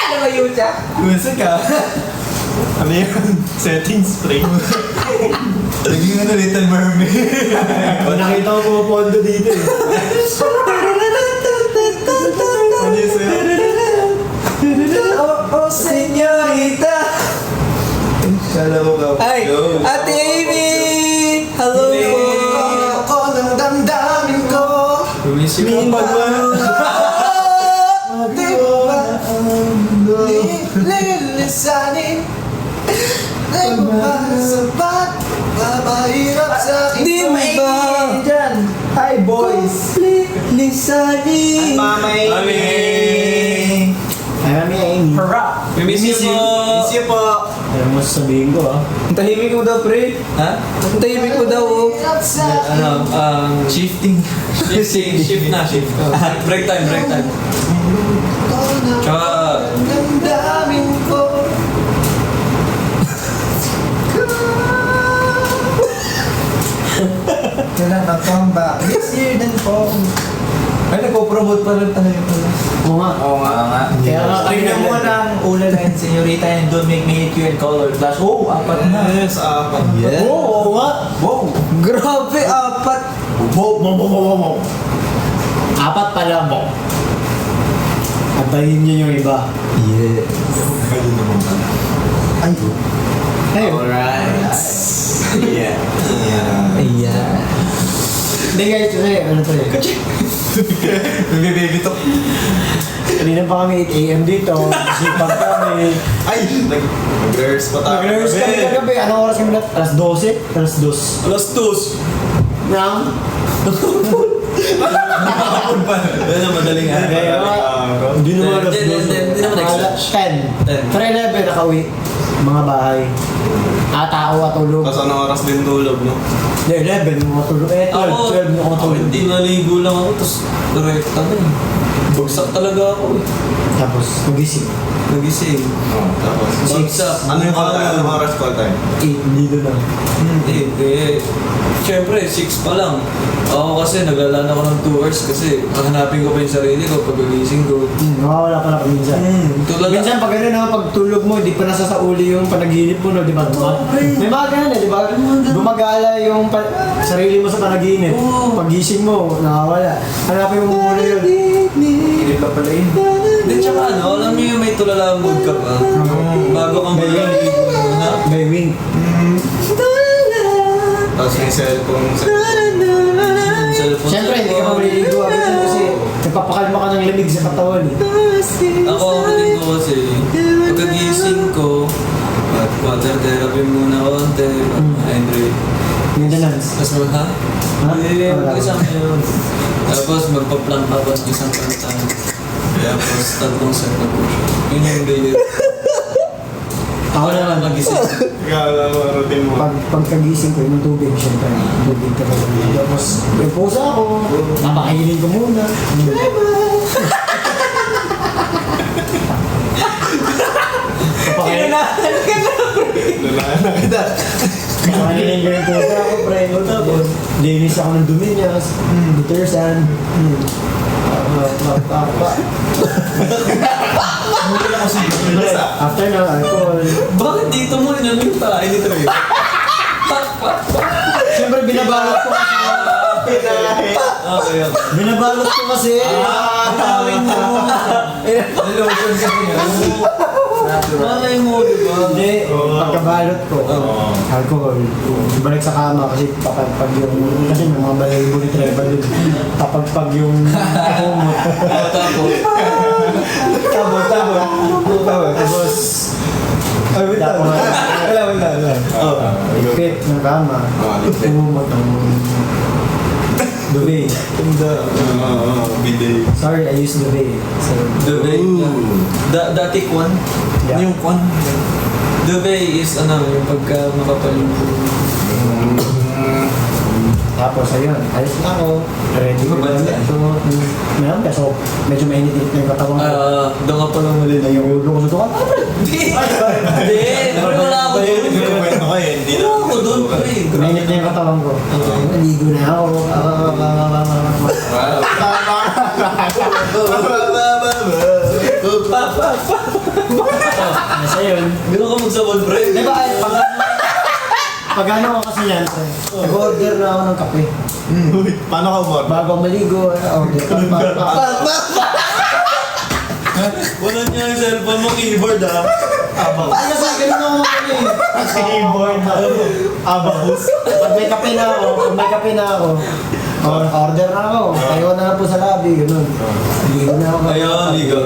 Speaker 5: Ano ba yun siya?
Speaker 4: Gusto ka? Ano yun? Setting spring.
Speaker 1: Yung ano, Little Mermaid.
Speaker 3: Kung nakita ko pumapondo dito eh.
Speaker 4: Ano yun sa'yo?
Speaker 1: Oh, senyorita. Kala ko ka.
Speaker 5: Ay, Ate Amy! Hello po!
Speaker 4: Ako ng damdamin ko.
Speaker 1: Tumisip mo ba?
Speaker 4: Di ba? Lilisanin. Di ba sapat? Mapahirap sa akin.
Speaker 5: Di mo ba?
Speaker 1: Dyan. Hi, boys.
Speaker 5: Lisanin!
Speaker 4: Mamay.
Speaker 3: Ay, Mami Amy.
Speaker 2: We miss you po.
Speaker 4: Miss you po.
Speaker 3: Ano mo sasabihin ko ah?
Speaker 5: Ang tahimik mo daw, pre.
Speaker 2: Ha?
Speaker 5: Ang tahimik mo daw, oh.
Speaker 4: Hirap sa akin.
Speaker 2: Shifting. Shift na, shift. Break time. Tsaka,
Speaker 4: Damdamin ko.
Speaker 1: Kailan na comeback? This year din po. Ay, nagpo-promote pa rin tayo pala.
Speaker 3: Oo nga.
Speaker 1: Oo nga.
Speaker 3: Kaya nga,
Speaker 1: Tingnan mo ng Ula and Senyorita and Don't Make Me Hate You in Color. Flash. Oh, apat na.
Speaker 4: Yes, apat.
Speaker 3: Oo nga.
Speaker 1: Wow.
Speaker 5: Grabe, apat.
Speaker 3: Wow. Apat pala mo. Antayin niyo yung iba.
Speaker 5: Yeah.
Speaker 1: Ay.
Speaker 3: Ayun.
Speaker 4: Alright. Yeah.
Speaker 5: Ayan.
Speaker 3: Hindi guys, kasi ano to eh.
Speaker 1: Baby talk.
Speaker 3: Kanina pa kami 8 AM dito. Sipag kami.
Speaker 4: Ay! Nag-rehearse pa tayo.
Speaker 3: Nag-rehearse kami kagabi. Anong oras kami na? Alas 12? Alas 2.
Speaker 4: Alas 2.
Speaker 3: Nang?
Speaker 1: Nakakapon pa. Yan ang madaling araw.
Speaker 3: Hindi naman alas 2.
Speaker 2: Hindi naman
Speaker 3: Alas
Speaker 2: exact.
Speaker 3: 10. Pero 11 nakauwi. Mga bahay. Tao at tulog.
Speaker 4: Tapos anong oras din tulog, no?
Speaker 3: Hindi, 11 mga tulog. 12 mga tulog.
Speaker 2: Hindi naligo lang ako, tapos direkta na eh. Bagsak talaga ako eh.
Speaker 3: Tapos, nagising.
Speaker 2: Nagising.
Speaker 4: Tapos.
Speaker 2: Bagsak.
Speaker 4: Ano yung call time? Anong oras call time?
Speaker 3: 8, hindi doon na.
Speaker 2: Hindi. Siyempre, 6 pa lang. Ako kasi nagalaan ako ng 2 hours kasi hanapin ko pa yung sarili ko pag gising ko.
Speaker 3: Nakawala pala kami minsan.
Speaker 2: Tulad
Speaker 3: Minsan pag gano'n na, pag tulog mo, di pa nasasauli yung panaginip mo, no? Di ba? May mga ganun eh, di ba? Gumagala yung sarili mo sa panaginip. Pag gising mo, nakawala. Hanapin mo muna yun.
Speaker 1: Hindi pa pala yun.
Speaker 2: Hindi, tsaka ano, alam niyo yung may tulala mood ka pa. Bago kang maliligo na.
Speaker 3: May wing.
Speaker 4: Tapos may cellphone.
Speaker 2: Cellphone.
Speaker 3: Siyempre, hindi ka pa maliligo agad kasi nagpapakalma ka ng lamig sa katawan eh.
Speaker 2: Ako, ang routine ko kasi, pagkagising ko, water therapy muna konti, hydrate.
Speaker 3: Maintenance.
Speaker 2: Tapos ha?
Speaker 3: Ha?
Speaker 2: Eh,
Speaker 3: Wala.
Speaker 2: isang yun. Tapos magpa-plank ako ng isang kantan. Tapos 3 set na push. Yun yung daily.
Speaker 3: Ako naman.
Speaker 2: Magising.
Speaker 4: Kala mo, routine mo.
Speaker 3: Pagkagising ko, yung tubig, syempre. Tubig ka naman. Tapos, may pusa ako. Napakainin ko muna. Papakainin
Speaker 4: Lalahan na kita.
Speaker 3: Papakainin ko yung pusa ako, pre. Tapos, linis ako ng dumi niya. Detersan. After na, alcohol.
Speaker 2: Bakit dito mo yun yung tayo nito eh?
Speaker 3: Siyempre, binabalot ko kasi.
Speaker 2: Okay.
Speaker 3: Binabalot ko kasi.
Speaker 2: Tawin mo.
Speaker 1: Nalotion kasi yun.
Speaker 2: Malay mo, di ba?
Speaker 3: Hindi, pagkabalot ko, alcohol. Balik sa kama kasi pag yung, kasi may mga balayibo ni Trevor dun. Pag yung kumot.
Speaker 2: Tapos,
Speaker 3: Tapos, ay, wait lang. Wala. Fit ng kama. Kumot ng duvet.
Speaker 4: Bidet.
Speaker 3: Sorry, I used duvet. So,
Speaker 2: duvet. Dati kwan.
Speaker 3: Yeah.
Speaker 2: Yung kwan. Duvet is ano, yung pagka makapal yung
Speaker 3: tapos, ayun, alis na ako. Ready ko na.
Speaker 2: Mabanda.
Speaker 3: So, meron ka. So, medyo mainit na yung katawan ko.
Speaker 2: doon ka pa lang muli
Speaker 3: Yung ulo ko sa tuwa.
Speaker 2: Hindi! Hindi! Wala ako doon.
Speaker 4: Kwento ko eh. Hindi
Speaker 2: Wala ako doon, pre.
Speaker 3: Mainit na yung katawan ko. Naligo na ako. Nasa yun.
Speaker 2: Gano'n ka magsabon, pre.
Speaker 3: Di ba, Pag ano ko kasi yan, nag-order na ako ng kape.
Speaker 4: Uy, paano ka umorder?
Speaker 3: Bago ako maligo, order.
Speaker 2: Wala niya yung cellphone mo, keyboard ah.
Speaker 3: Ay, kasi ganun ako ano eh.
Speaker 4: Keyboard. Abacus.
Speaker 3: Pag may kape na ako, order na ako. Tayo na lang po sa lobby, ganun. Ligo na ako.
Speaker 2: Ayun, ligo.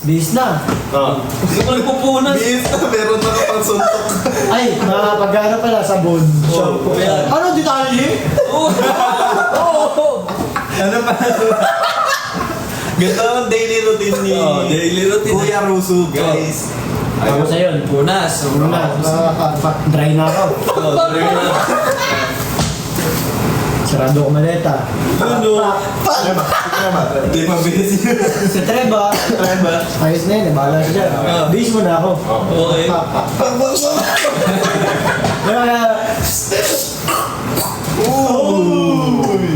Speaker 3: Bis na.
Speaker 4: Oh.
Speaker 2: Hindi ko nagpupunas.
Speaker 4: Bis na, meron na kapang suntok.
Speaker 3: Ay, nakapagano pala, sabon. Shampoo.
Speaker 2: Ayan.
Speaker 3: Ano, detalye?
Speaker 4: Ano pa? Ganito ang daily routine ni
Speaker 2: Daily routine.
Speaker 4: Kuya Rusu, guys.
Speaker 3: Ako sa yun.
Speaker 2: Punas.
Speaker 3: Dry na ako. Sarado ko maleta.
Speaker 2: Ano?
Speaker 4: Di ba bis?
Speaker 3: Sa Treba, ayos na yun, bahala siya dyan. Bis mo na ako.
Speaker 2: Okay.
Speaker 3: Kaya,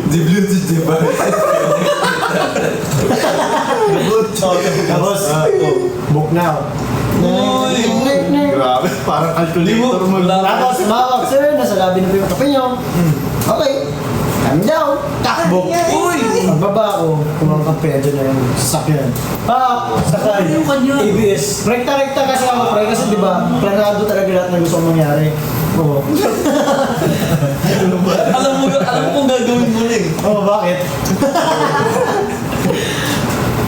Speaker 4: Di Bluetooth, di ba?
Speaker 3: tapos, book na ako.
Speaker 4: Grabe, parang calculator mo lang.
Speaker 3: Tapos, mawag, sir, nasa labi na po yung kape nyo. Okay. Come down. Takbo.
Speaker 2: Uy!
Speaker 3: Pagbaba ako, kumang kape, dyan na yung sasakyan. Sakay.
Speaker 2: Ano yung kanya?
Speaker 3: ABS. Rekta-rekta kasi ako, pre, kasi di ba, planado talaga lahat na gusto kong mangyari. Oo.
Speaker 2: Alam mo kung gagawin mo na eh.
Speaker 3: Oo, bakit?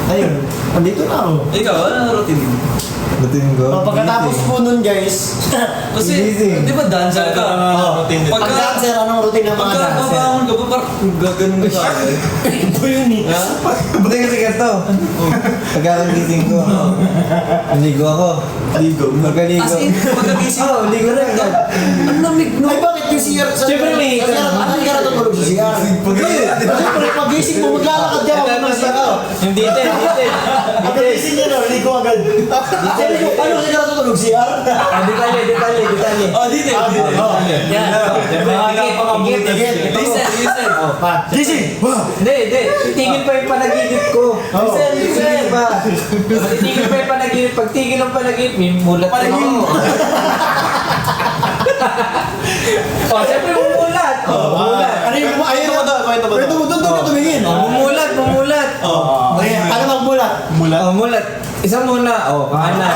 Speaker 3: Ayun, andito na ako.
Speaker 2: Ikaw, ano routine mo?
Speaker 4: Routine ko?
Speaker 3: Pagkatapos po nun, guys,
Speaker 2: Kasi, di ba dancer ka?
Speaker 4: routine.
Speaker 3: pag dancer, anong routine ng mga dancer?
Speaker 2: Pagkakabangon ka pa, parang gaganon ka sa akin.
Speaker 3: Ito yun eh.
Speaker 2: Ha?
Speaker 1: Buti kasi ganito. Pagkakagising ko. Ligo ako.
Speaker 4: Ligo.
Speaker 1: Pagkaligo.
Speaker 2: As in, pagkagising
Speaker 1: Oo, ligo na agad.
Speaker 2: Ang lamig no?
Speaker 3: Ay, bakit yung CR?
Speaker 1: Siyempre, may
Speaker 3: Kasi anong ka natutulog sa CR? Siyempre, pag-gising mo, maglalakad ka ako ng CR.
Speaker 1: Hindi,
Speaker 3: Ang gising niya na, ligo agad. Ano kasi ka natutulog, CR?
Speaker 1: detalye.
Speaker 2: Oh, dito.
Speaker 1: Yan.
Speaker 2: Listen.
Speaker 3: Gising!
Speaker 1: Hindi. Titigil pa yung panaginip ko. Titigil pa. Titigil pa yung panaginip. Pag tigil ng panaginip, may mulat pa ako. Siyempre mumulat. Mumulat.
Speaker 3: Ano yung
Speaker 4: Kwento mo doon, kwento mo doon.
Speaker 3: Kwento mo doon, doon ka tumingin.
Speaker 1: Mumulat.
Speaker 3: Ano magmulat?
Speaker 1: Mulat. Isa muna. Kanan.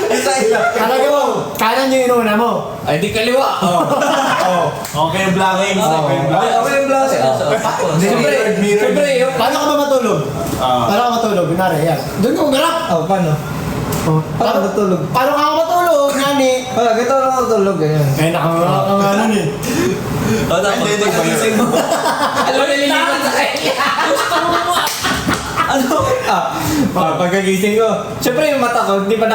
Speaker 1: Isa.
Speaker 3: Talaga mo, kanan yung inuuna mo.
Speaker 1: Ay, di kaliwa.
Speaker 4: Okay, blocking. Okay,
Speaker 1: Okay yung blouse. Siyempre, yung...
Speaker 3: Paano ka ba matulog? Paano ka matulog? Kunwari, yan. Doon ka umarap.
Speaker 1: Paano? Paano matulog?
Speaker 3: Paano ka matulog, nani?
Speaker 1: Ganito lang ako tulog, ganyan.
Speaker 3: Eh, nakangarap ka nga nun eh.
Speaker 2: Tapos pagkagising mo.
Speaker 1: Alam mo, nililipat sa kanya.
Speaker 2: Ano?
Speaker 1: Pagkagising ko, siyempre yung mata ko, hindi pa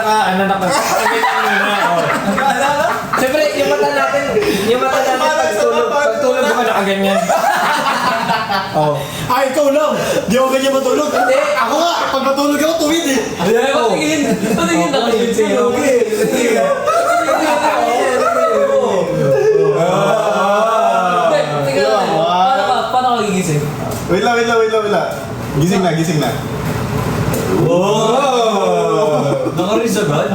Speaker 1: Siyempre, yung mata natin pagtulog ko nakaganyan.
Speaker 3: Ay, ikaw lang. Di ako ganyan matulog. Hindi. Ako nga, pag matulog ako, tuwid eh.
Speaker 2: Patingin na kayo. Paano ka gigising?
Speaker 4: Wait lang. Gising na.
Speaker 2: Naka-rinse agad?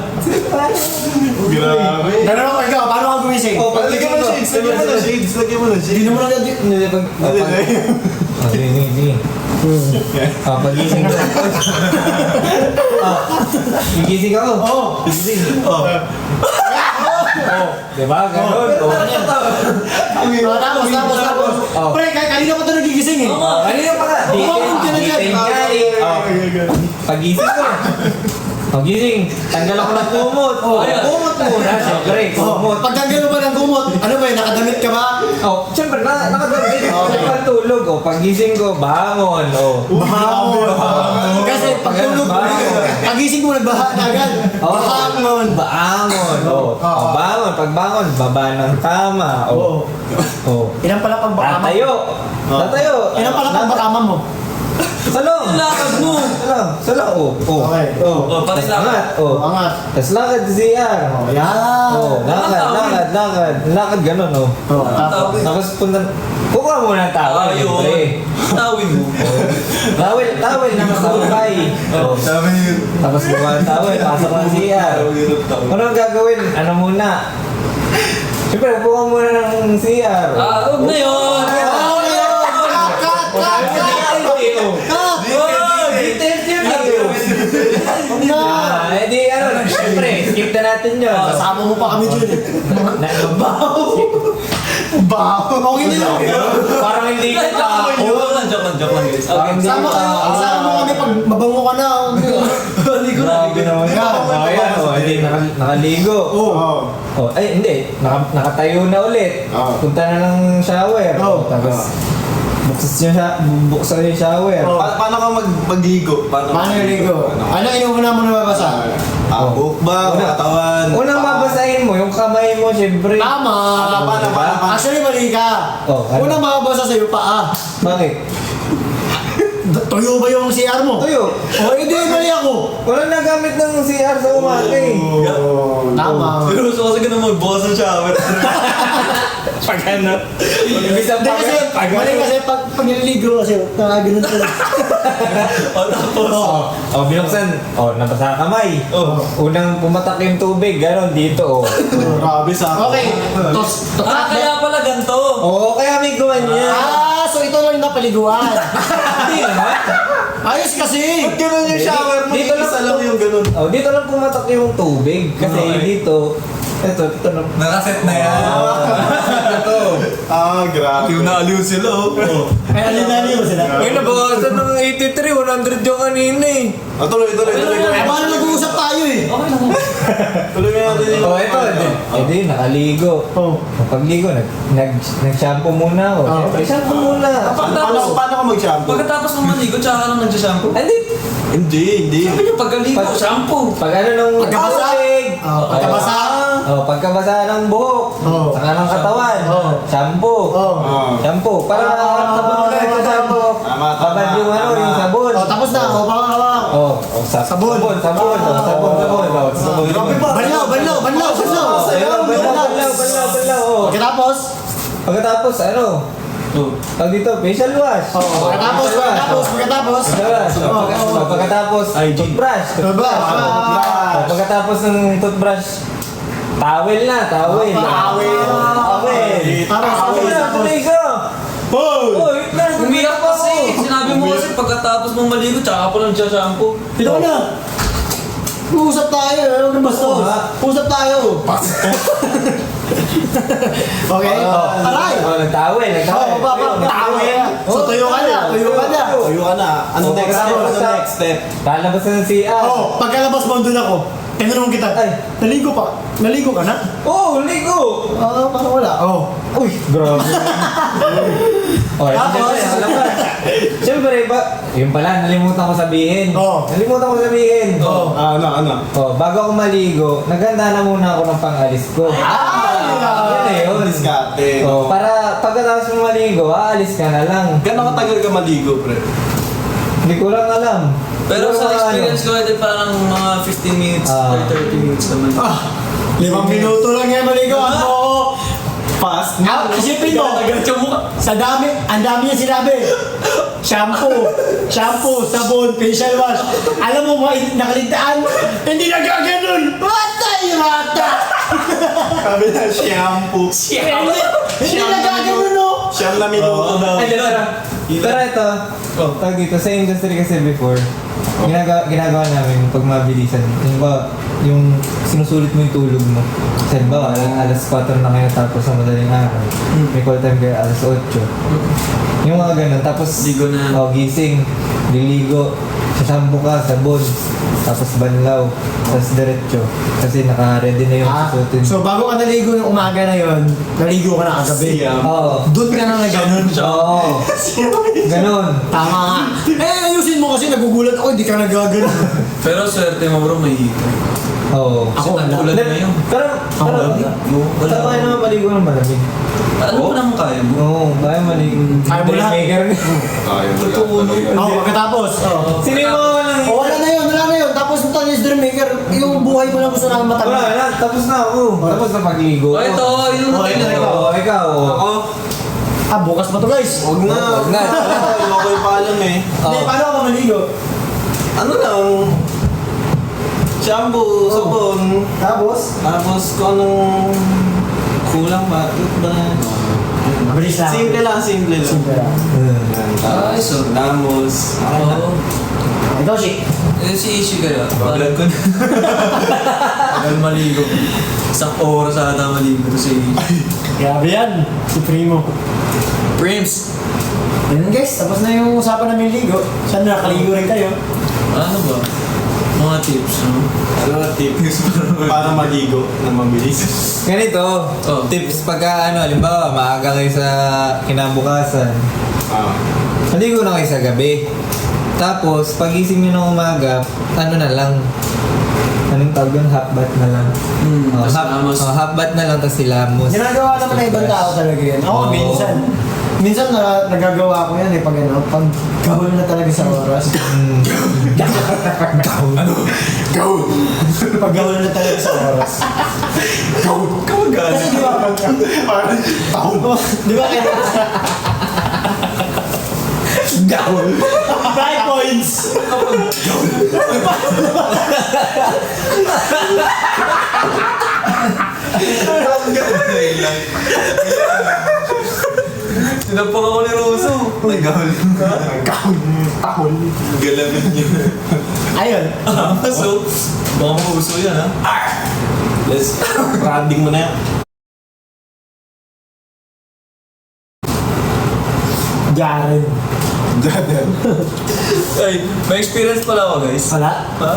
Speaker 4: Grabe.
Speaker 3: Ganun ako, ikaw, paano ka gumising?
Speaker 4: Lagyan mo ng shades.
Speaker 3: Hindi naman agad yun.
Speaker 1: Sige. Pagising ko. Gigising ako.
Speaker 3: Oo.
Speaker 1: Diba? Ganun.
Speaker 3: Tapos. Pre, kanina pa ito nagigising eh.
Speaker 1: Kanina pa ka.
Speaker 3: Bumangon ka na dyan.
Speaker 1: Pagising ko. Pagising. Tanggal ako ng kumot. Kumot muna. Siyempre, kumot.
Speaker 3: Pag gano'n ba ng gumot, ano ba yun, nakadamit ka ba?
Speaker 1: Siyempre, nakagawin. Pagtulog. Pagising ko, bangon.
Speaker 3: Bangon. Kasi pagtulog, pagising mo, nagbaha na agad. Bangon.
Speaker 1: Bangon. Pagbangon, baba ng kama.
Speaker 3: Ilan pala pang bakama?
Speaker 1: Tatayo.
Speaker 3: Ilan pala pang bakama mo?
Speaker 1: Salong.
Speaker 2: Lakad mo.
Speaker 1: Salong.
Speaker 3: Okay.
Speaker 2: Pati lakad.
Speaker 3: Angat.
Speaker 1: Tapos lakad si CR.
Speaker 3: Yan.
Speaker 1: Lakad ganun,
Speaker 3: Tapos.
Speaker 1: Tapos punta, kukuha muna ng tao,
Speaker 2: Ayun.
Speaker 1: siyempre.
Speaker 2: Tawin mo.
Speaker 5: Tawel na masabay.
Speaker 1: Sabi niyo,
Speaker 5: Tapos buka ng tawel, pasok ng CR. Ano ang gagawin? Ano muna? Siyempre, buka muna ng CR.
Speaker 2: Huwag na yun!
Speaker 5: Eh di ano, siyempre, skip na natin yun.
Speaker 3: Kasama mo pa kami dyan eh. Baho. Okay din lang.
Speaker 5: Parang hindi ka pa.
Speaker 2: Joke lang guys. Okay, hindi
Speaker 3: Sama
Speaker 2: ka.
Speaker 3: kayo. Kasama mo kami pag mabango ka na.
Speaker 5: Grabe naman yan. Ayan, hindi nakaligo. Ay, hindi. Nakatayo na ulit. Punta na ng shower. Tapos, buksan yung shower.
Speaker 4: Paano ka magligo?
Speaker 3: Paano yung ligo? Ano inuuna mo na babasa?
Speaker 4: Buhok ba? Katawan?
Speaker 5: Unang babasahin mo, yung kamay mo, syempre.
Speaker 3: Tama.
Speaker 4: Paano?
Speaker 3: Actually, mali ka.
Speaker 5: Oh, ano?
Speaker 3: Unang mababasa sa'yo, paa.
Speaker 5: Bakit?
Speaker 3: Tuyo ba yung CR mo?
Speaker 5: Tuyo.
Speaker 3: O, hindi, mali ako.
Speaker 5: Walang nagamit ng CR sa umaga eh.
Speaker 3: Tama.
Speaker 2: Pero gusto kasi ganun magbukas ng shower.
Speaker 5: Pag ano? Isang
Speaker 3: Hindi kasi, mali kasi pag nililigo kasi, nakaganon sila.
Speaker 2: Tapos,
Speaker 5: binuksan. Nabasa ang kamay. Unang pumatak yung tubig, gano'n dito.
Speaker 4: Grabe sa
Speaker 3: Okay.
Speaker 2: kaya pala ganito.
Speaker 5: Oo, kaya may guwan niya.
Speaker 3: So ito lang yung napaliguan.
Speaker 5: Hindi naman.
Speaker 3: Ayos kasi.
Speaker 4: Ganun yung shower mo,
Speaker 5: Dito lang
Speaker 4: isa lang yung ganun.
Speaker 5: Dito lang pumatak yung tubig. Kasi dito, ito lang.
Speaker 1: nakaset na yan.
Speaker 4: Grabe.
Speaker 2: Yung naaliw sila
Speaker 3: Ay, alin-alin mo sila.
Speaker 5: Ay, nabawasan ng 83, 100 yung kanina eh.
Speaker 4: Tuloy.
Speaker 3: Ay, paano nag-uusap tayo eh?
Speaker 2: Okay lang.
Speaker 4: Tuloy mo natin yung...
Speaker 5: Ito. Hindi, nakaligo. Pagligo, nag-shampoo muna ako. Siyempre, shampoo muna.
Speaker 4: Paano ka mag-shampoo?
Speaker 2: Pagkatapos mo maligo, tsaka ka lang nagsashampoo.
Speaker 5: Hindi.
Speaker 2: Sabi niyo, pagkaligo, shampoo.
Speaker 5: Pag ano nung
Speaker 3: Pagkabasa.
Speaker 5: tubig.
Speaker 3: Pagkabasa.
Speaker 5: Pagkabasa ng buhok. Saka ng katawan. Shampoo. Shampoo. Para sabon ka sa shampoo.
Speaker 4: Tama.
Speaker 5: Babad yung ano, yung sabon.
Speaker 3: Tapos na. Pangalawa.
Speaker 5: Sabon. Sabon.
Speaker 3: Banlaw. Pagkatapos.
Speaker 5: Pagkatapos, ano? Pag dito, facial wash. Pagkatapos, toothbrush. Pagkatapos ng toothbrush, towel na. Towel. Wait lang.
Speaker 2: Umiyak kasi. Sinabi mo kasi pagkatapos mong maligo, tsaka pa lang shampoo.
Speaker 3: Ito na. Usap tayo. Ano bastos? Usap tayo. Okay? Aray!
Speaker 5: Nag-towel.
Speaker 3: Tawel. So tuyo ka na.
Speaker 4: Tuyo ka na. Ano next step?
Speaker 5: Lalabas na ng CR.
Speaker 3: Pagkalabas mo, doon ako. Tinanong kita, naligo pa? Naligo ka na?
Speaker 5: Ligo!
Speaker 3: Parang wala.
Speaker 5: Uy, grabe.
Speaker 3: Tapos?
Speaker 5: Siyempre, yun pala, nalimutan ko sabihin.
Speaker 4: Ano?
Speaker 5: Bago ako maligo, naghanda na muna ako ng pangalis ko. Yun na yun.
Speaker 4: Diskarte.
Speaker 5: Para pagkatapos mo maligo, aalis ka na lang.
Speaker 4: Gano'ng katagal ka maligo, pre?
Speaker 5: Hindi ko lang alam.
Speaker 2: Pero sa
Speaker 5: Siguro
Speaker 2: experience ko, ito parang mga 15 minutes or 30 minutes naman.
Speaker 3: 5 minuto lang yan maligo. Ano?
Speaker 4: Fast.
Speaker 3: Isipin mo, sa dami, ang dami niya sinabi. Shampoo, sabon, facial wash. Alam mo, nakaligtaan, hindi nagaganon. Rata!
Speaker 4: Sabi na shampoo.
Speaker 3: Hindi nagaganon, no?
Speaker 4: Siyam na minuto daw.
Speaker 5: Pero ito, tawag dito, sa industry kasi before, ginagawa namin pag mabilisan. Yung sinusulit mo yung tulog mo. Kasi ba, alas 4 na kayo tapos sa madaling araw. May call time kayo alas 8. Yung mga ganun. Tapos,
Speaker 2: Ligo na.
Speaker 5: Gising, liligo, sasampo ka, sabon, tapos banlaw, tapos diretso. Kasi naka-ready na yung susutin.
Speaker 3: So bago ka naligo ng umaga na yon, naligo ka na kagabi.
Speaker 5: Oo.
Speaker 3: Doon ka na naganon.
Speaker 5: Oo. Ganun.
Speaker 3: Tama nga. Ayusin mo kasi nagugulat ako, hindi ka nagaganon.
Speaker 2: Pero swerte mo bro, may hito.
Speaker 5: Oo.
Speaker 3: Ako wala.
Speaker 2: Ulan na yun.
Speaker 5: Pero,
Speaker 2: Wala.
Speaker 5: kaya naman maligo ng malamig.
Speaker 2: Ano mo naman kaya mo?
Speaker 5: Oo, kaya maligo.
Speaker 3: Kaya mo lahat?
Speaker 5: Maker.
Speaker 3: Pagkatapos.
Speaker 5: Sino yung mga walang
Speaker 3: Wala na yun. Tapos ito yung dream maker, yung buhay mo lang gusto namin
Speaker 5: Wala
Speaker 3: matagal.
Speaker 5: na, tapos na ako. Tapos na pagligo.
Speaker 2: Ito, yun na tayo.
Speaker 5: Ikaw.
Speaker 2: Ako,
Speaker 3: bukas pa to guys.
Speaker 4: Huwag na.
Speaker 5: Huwag na.
Speaker 4: Ayoko yung paalam eh.
Speaker 3: Hindi, paano ka maligo?
Speaker 4: Ano lang? Shampoo, sabon.
Speaker 3: Tapos?
Speaker 4: Tapos kung anong kulang ba?
Speaker 3: Mabilis lang.
Speaker 4: Simple lang, simple lang.
Speaker 3: Simple lang.
Speaker 2: Ay, so.
Speaker 4: Damos.
Speaker 2: Oo.
Speaker 3: Ikaw, Shik.
Speaker 2: Si Ishi kaya.
Speaker 1: Bagal ko na.
Speaker 2: Bagal maligo. Isang oras ata maligo to si Ishi.
Speaker 3: Grabe yan. Si Primo.
Speaker 2: Prims!
Speaker 3: Ganun guys, tapos na yung usapan namin ligo. Sana nakaligo rin kayo.
Speaker 2: Ano ba? Mga tips, no?
Speaker 4: Ano na tips para maligo na mabilis?
Speaker 5: Ganito,
Speaker 2: Oh.
Speaker 5: tips pagka halimbawa, maaga kayo sa kinabukasan. Maligo na kayo sa gabi. Tapos, pagising nyo ng umaga, na lang. Anong tawag yun? Half bath na lang.
Speaker 2: Tas hilamos.
Speaker 5: Half bath na lang, tapos hilamos.
Speaker 3: Ginagawa naman ng ibang tao talaga yan. Ako
Speaker 5: Oo.
Speaker 3: minsan. Minsan nagagawa ko yan pag pag gawin na talaga sa oras. Pag gawin na talaga sa oras. Kasi di ba? Di ba kaya? Gawin. 5 points!
Speaker 2: Sinapang ako ni Russo.
Speaker 4: Nagahol. Galawin niyo.
Speaker 3: Ayun.
Speaker 2: So, baka mauso yan, ha?
Speaker 4: Let's branding mo na yan.
Speaker 3: Jaren.
Speaker 2: Ay, may experience pala ako, guys.
Speaker 3: Wala?
Speaker 2: Ha?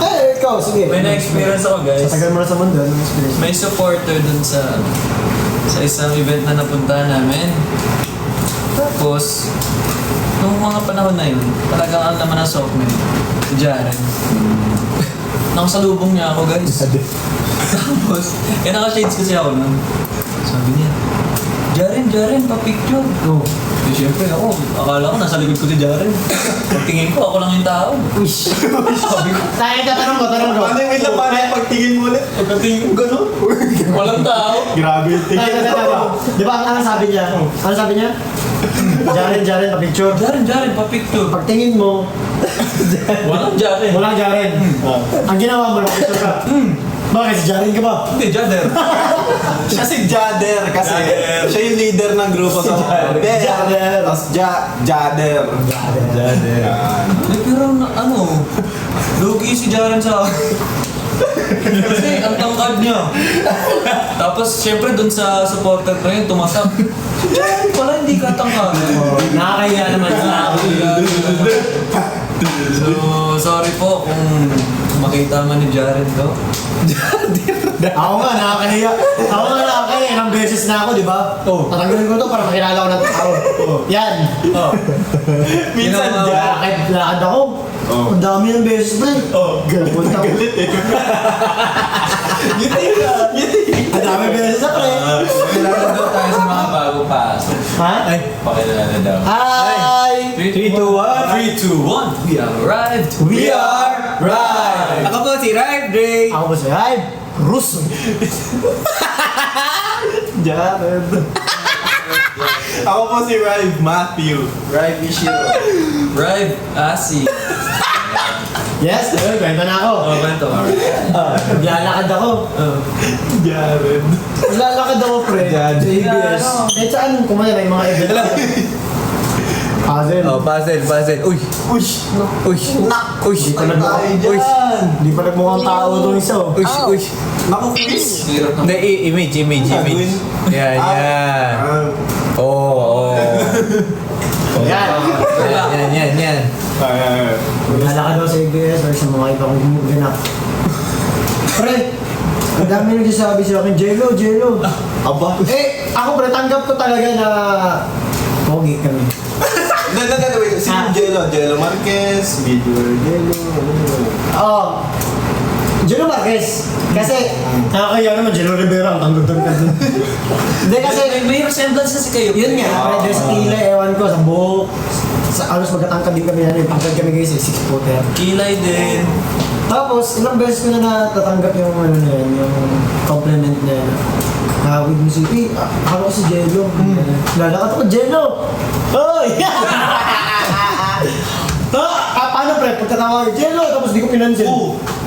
Speaker 3: Eh, ikaw, sige.
Speaker 2: May na-experience ako, guys.
Speaker 3: Sa tagal mo na sa mundo, anong experience?
Speaker 2: May supporter dun sa isang event na napuntahan namin. Tapos, nung mga panahon na yun, talagang ang naman ang softman, si Jaren. Nakasalubong niya ako, guys. Tapos, naka-shades kasi ako nun. Sabi niya, Jaren, pa-picture.
Speaker 3: Oo.
Speaker 2: Eh, syempre ako, akala ko nasa likod ko si Jaren. Pagtingin ko, ako lang yung tao.
Speaker 3: Wish. Sabi ko. Tanong ko.
Speaker 4: Paano yung ito? Paano yung pagtingin mo ulit?
Speaker 2: Pagtingin ko gano'n, walang tao.
Speaker 4: Grabe yung
Speaker 3: Di ba ano sabi niya? Ano sabi niya? Jaren, pa-picture.
Speaker 2: Jaren, pa-picture.
Speaker 3: Pagtingin mo,
Speaker 2: Walang Jaren.
Speaker 3: walang Jaren. Ang ginawa mo, picture ka. Bakit si Jaren ka ba?
Speaker 2: Hindi, Jader.
Speaker 4: Siya si Jader kasi
Speaker 2: Jader.
Speaker 4: siya yung leader ng grupo sa
Speaker 3: Jader.
Speaker 4: Tapos Jader.
Speaker 3: Jader.
Speaker 2: Eh, pero ano, lugi si Jaren sa akin. Kasi ang tangkad niya. Tapos syempre dun sa supporter ko yun, tumatak. Si Jaren pala hindi ka tangkad.
Speaker 3: Nakakahiya naman sa ako.
Speaker 2: So, sorry po kung makita man ni Jaren to.
Speaker 3: Ako nga, nakakahiya. Ilang beses na ako, di ba? Oo. Tatanggalin ko to para makilala ko ng tao. Yan.
Speaker 2: Oh.
Speaker 4: Minsan
Speaker 2: Ginawa-
Speaker 3: Lakad ako. Ang dami ng beses na. Punta ko. Ang dami beses na pre.
Speaker 6: Kailangan daw tayo sa mga bagong pasok.
Speaker 3: Ha?
Speaker 6: Pakilala daw.
Speaker 3: Hi!
Speaker 2: 3, 2, 1. We have arrived.
Speaker 3: We are right!
Speaker 5: Ako po si Rive Drake.
Speaker 3: Ako ba si Hype? Russo.
Speaker 4: Jared. Ako po si Rive Matthew.
Speaker 1: Right, Ishiro.
Speaker 2: Arrived, Asi.
Speaker 3: Yes, kwento na ako.
Speaker 2: Oh, kwento.
Speaker 3: Naglalakad ako.
Speaker 4: Jared.
Speaker 3: Naglalakad ako, pre.
Speaker 5: Jared.
Speaker 3: Sa ABS. Kahit saan, kumaya may mga event. Puzzle.
Speaker 5: Oh, puzzle. Uy.
Speaker 3: Ush.
Speaker 5: Uy. Uy.
Speaker 3: Di pa nagmukhang
Speaker 5: Uy.
Speaker 3: Di pa nagmukhang tao itong isa. oh.
Speaker 5: Uy.
Speaker 4: Naku, quiz.
Speaker 6: Hirap na.
Speaker 5: Hindi, image.
Speaker 4: Gagawin.
Speaker 5: Yan. Oo.
Speaker 3: Yan.
Speaker 5: Yan.
Speaker 3: Naglalakad ako sa ABS or sa mga ibang ganap. Pre, ang dami nagsasabi sa akin, Jello.
Speaker 4: Aba.
Speaker 3: Eh, ako pre, tanggap ko talaga na pogi kami.
Speaker 4: Wait. Si Jello Marquez, Bidwell Jello.
Speaker 3: Oo. Jello Marquez. Kasi, nakakaya naman, Jello Rivera, ang tanggap din. Hindi kasi,
Speaker 2: May resemblance kasi kayo.
Speaker 3: yun nga, pre, there's kilay, ewan ko, sa buhok. Sa alos magkatangkad din kami na pagkad kami guys, 6-footer.
Speaker 2: Kilay din.
Speaker 3: Tapos, ilang beses ko na natatanggap yung ano na yun, yung compliment na yun. Hawig mo si, ako si Jello. Lalakad ako, Jello! Hoy! Paano pre? Pagkatawag, Jello! Tapos di ko pinansin.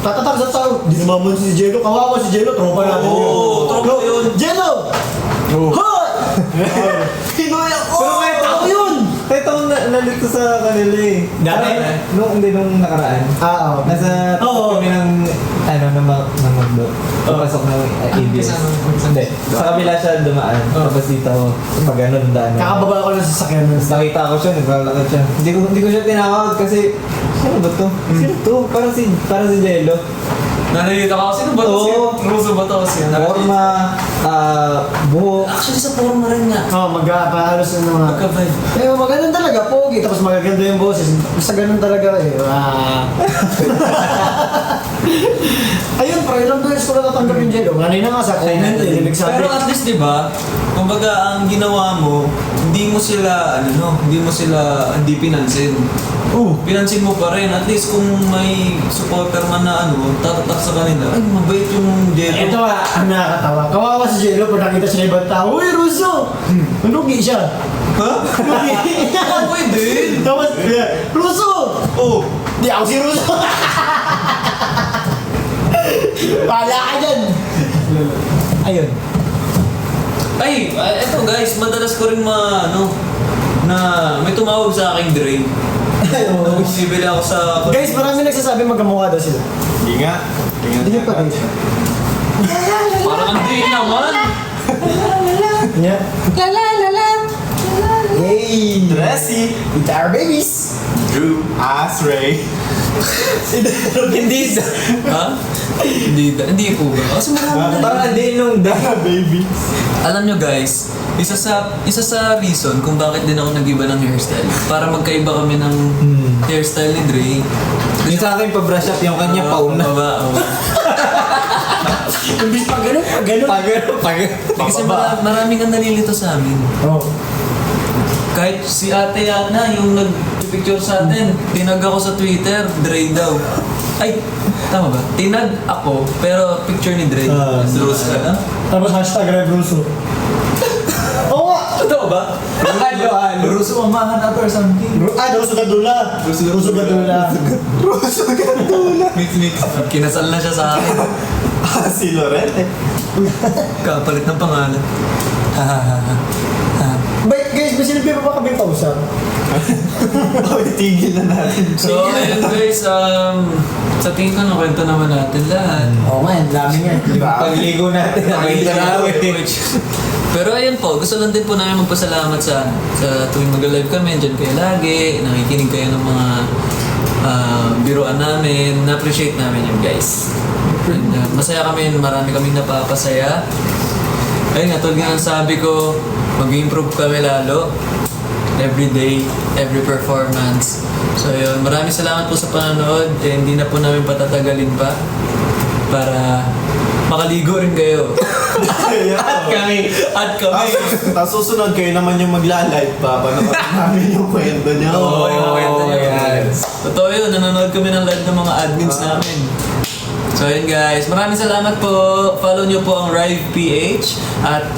Speaker 3: Tatatak sa tao. Di naman si Jello. Kawawa si Jello. Tropa natin yun.
Speaker 2: Oo, tropa yun.
Speaker 3: Jello! Hoy! Pinoy ako!
Speaker 5: Pero may
Speaker 3: Ako yun!
Speaker 5: Kahit ako nalito sa kanila eh.
Speaker 3: Dati?
Speaker 5: Nung nakaraan.
Speaker 3: Oo.
Speaker 5: Nasa
Speaker 3: Oo.
Speaker 5: kami ng ng McDo. Papasok ng ABS. Hindi. Sa kabila siya dumaan. Tapos dito ako. Pag ganun daan.
Speaker 3: Kakababa ko ng sasakyan nun.
Speaker 5: Tapos nakita ko siya, naglalakad siya. Hindi ko siya tinawag kasi sino ba to? Sino to? Parang si Jello.
Speaker 2: Nalilita ka, sino ba to?
Speaker 5: Oo.
Speaker 2: Ruso ba to? Sino?
Speaker 5: Forma, buhok.
Speaker 2: Actually, sa forma rin nga.
Speaker 3: Oo, magpahalos na mga...
Speaker 2: Magka-vibe.
Speaker 3: Eh, magandang talaga, pogi. Tapos magaganda yung boses. Basta ganun talaga eh. Ayun, para ilang beses ko natatanggap yung Jello. Kanina nga sa comment eh, nagsabi.
Speaker 2: Pero at least, di ba, kumbaga, ang ginawa mo, hindi mo sila pinansin. Pinansin mo pa rin. At least kung may supporter man na tatatak sa kanila, ay, mabait yung Jello.
Speaker 3: Ito ang nakakatawa. Kawawa si Jello pag nakita siya ng ibang tao. Uy, Russo! Lugi siya.
Speaker 2: Ha?
Speaker 3: Lugi.
Speaker 2: Pwede.
Speaker 3: Tapos, Russo!
Speaker 2: Oh.
Speaker 3: Di ako si Russo. Pala ka dyan. Ayun.
Speaker 2: Ay, eto guys, madalas ko rin na may tumawag sa aking Dre. Bibili ako sa...
Speaker 3: Guys, marami nagsasabi magkamukha daw sila.
Speaker 4: Hindi nga.
Speaker 3: Hindi niyo pa guys.
Speaker 2: Parang ang Dre naman.
Speaker 3: Yeah. Hey!
Speaker 4: Dressy.
Speaker 3: It's our babies!
Speaker 4: Drew. Ray.
Speaker 2: Hindi ha? Hindi po ba? Kasi marami.
Speaker 5: Parang hindi nung
Speaker 4: Baby.
Speaker 2: Alam nyo guys, isa sa reason kung bakit din ako nag-iba ng hairstyle. Para magkaiba kami ng hairstyle ni Dre.
Speaker 5: Yung sa akin pa-brush up, yung kanya pauna.
Speaker 3: Hindi pa ganun, pa ganun.
Speaker 2: Kasi maraming ang nalilito sa amin.
Speaker 3: Oh.
Speaker 2: Kahit si Ate Yana, yung nag-picture sa atin, tinag ako sa Twitter, Dre daw. Ay, tama ba? Tinag ako, pero picture ni Dre. Rose ka na?
Speaker 3: Tapos hashtag Rev Russo. Oo nga!
Speaker 2: Totoo ba?
Speaker 1: Russo mamahan ato or something.
Speaker 3: Russo Gadula. Russo Gadula.
Speaker 2: Mix. Kinasal na siya sa akin.
Speaker 4: Si Lorette.
Speaker 2: Kapalit ng pangalan.
Speaker 3: Wait, guys, may sinabi pa ba kami kausap?
Speaker 4: Tigil na natin.
Speaker 2: So, ayun guys, sa tingin ko nakwento naman natin lahat.
Speaker 3: Oo nga, ang dami nga.
Speaker 5: Pagligo natin, nakita namin.
Speaker 2: Pero ayun po, gusto lang din po namin magpasalamat sa tuwing mag-live kami, dyan kayo lagi, nakikinig kayo ng mga biruan namin, na-appreciate namin yun guys. And, masaya kami, marami kaming napapasaya. Ayun nga, tulad nga ang sabi ko, mag-improve kami lalo. Every day, every performance. So yun, maraming salamat po sa panonood. Hindi na po namin patatagalin pa para makaligo rin kayo. At kami.
Speaker 4: Tapos susunod kayo naman yung magla-live pa. Panoorin namin yung kwento niya.
Speaker 2: Oo, yung kwento niya.
Speaker 5: yes.
Speaker 2: Totoo yun, nanonood kami ng live ng mga admins namin. So yun guys, maraming salamat po. Follow nyo po ang Rive PH at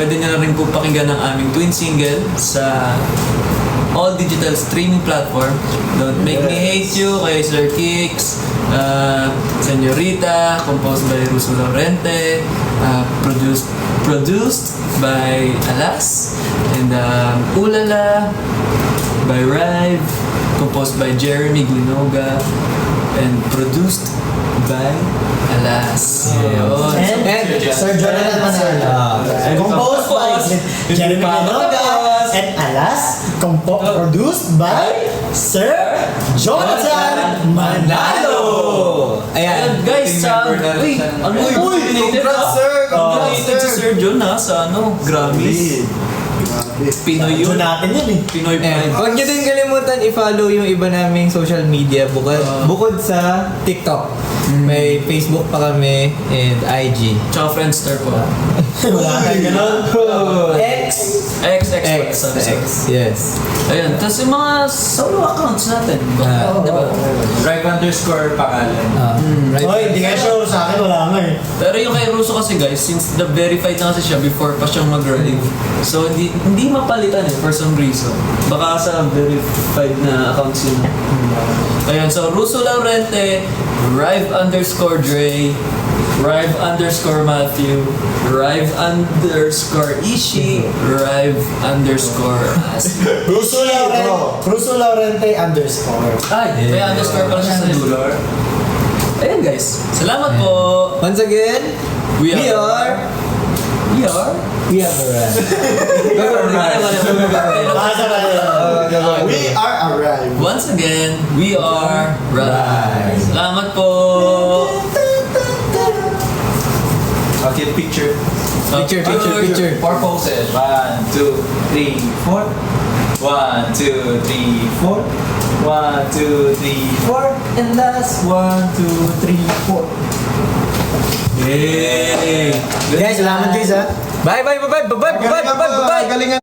Speaker 2: pwede nyo na rin po pakinggan ang aming twin single sa all digital streaming platform. Don't Make Me Hate You kay Sir Kicks, Señorita, composed by Russo Laurente, produced by Alas, and Ulala by Rive, composed by Jeremy Glinoga, and produced by Alas. Yun.
Speaker 3: And Sir Jonathan Manalo. Composed by Jeremy Glinoga and Alas. Produced by Sir Jonathan Manalo.
Speaker 2: Ayan, guys, uy, nominated
Speaker 4: congrats, sir!
Speaker 2: Nominated si Sir John sa Grammys. Pinoy yun.
Speaker 3: Yun natin yun eh.
Speaker 2: Pinoy
Speaker 5: Ayan.
Speaker 2: Pride.
Speaker 5: Huwag niyo din kalimutan i-follow yung iba naming social media bukod sa TikTok. May Facebook pa kami and IG.
Speaker 2: Tsaka Friendster po.
Speaker 3: Wala tayong ganun. X.
Speaker 2: X.
Speaker 5: Yes.
Speaker 2: Ayun, tapos yung mga solo accounts natin. Diba?
Speaker 6: Drive_ pangalan.
Speaker 5: Right.
Speaker 3: Hoy, hindi kayo sure sa akin, wala nga eh.
Speaker 2: Pero yung kay Russo kasi guys, since verified na kasi siya before pa siyang mag-drive, so hindi mapalitan for some reason. Baka sa verified na accounts yun. Ayun, so Russo Laurente, Rive_Dre, Rive_Matthew, Rive_Ishi, Rive_Asi.
Speaker 3: Russo Laurente _.
Speaker 2: Ay, may underscore pala siya sa dulo. Ayun guys, salamat po.
Speaker 5: Once again, we are
Speaker 3: We have a ride. We are arrived.
Speaker 2: Once again, we are Rise. Salamat po.
Speaker 1: Okay, picture.
Speaker 5: Picture.
Speaker 6: Four poses. 1, 2, 3, 4. 1, 2, 3, 4. 1, 2, 3, 4.
Speaker 1: And last, 1, 2, 3, 4.
Speaker 2: Yay!
Speaker 3: Guys, salamat guys ha.
Speaker 5: Bye.
Speaker 3: Galingan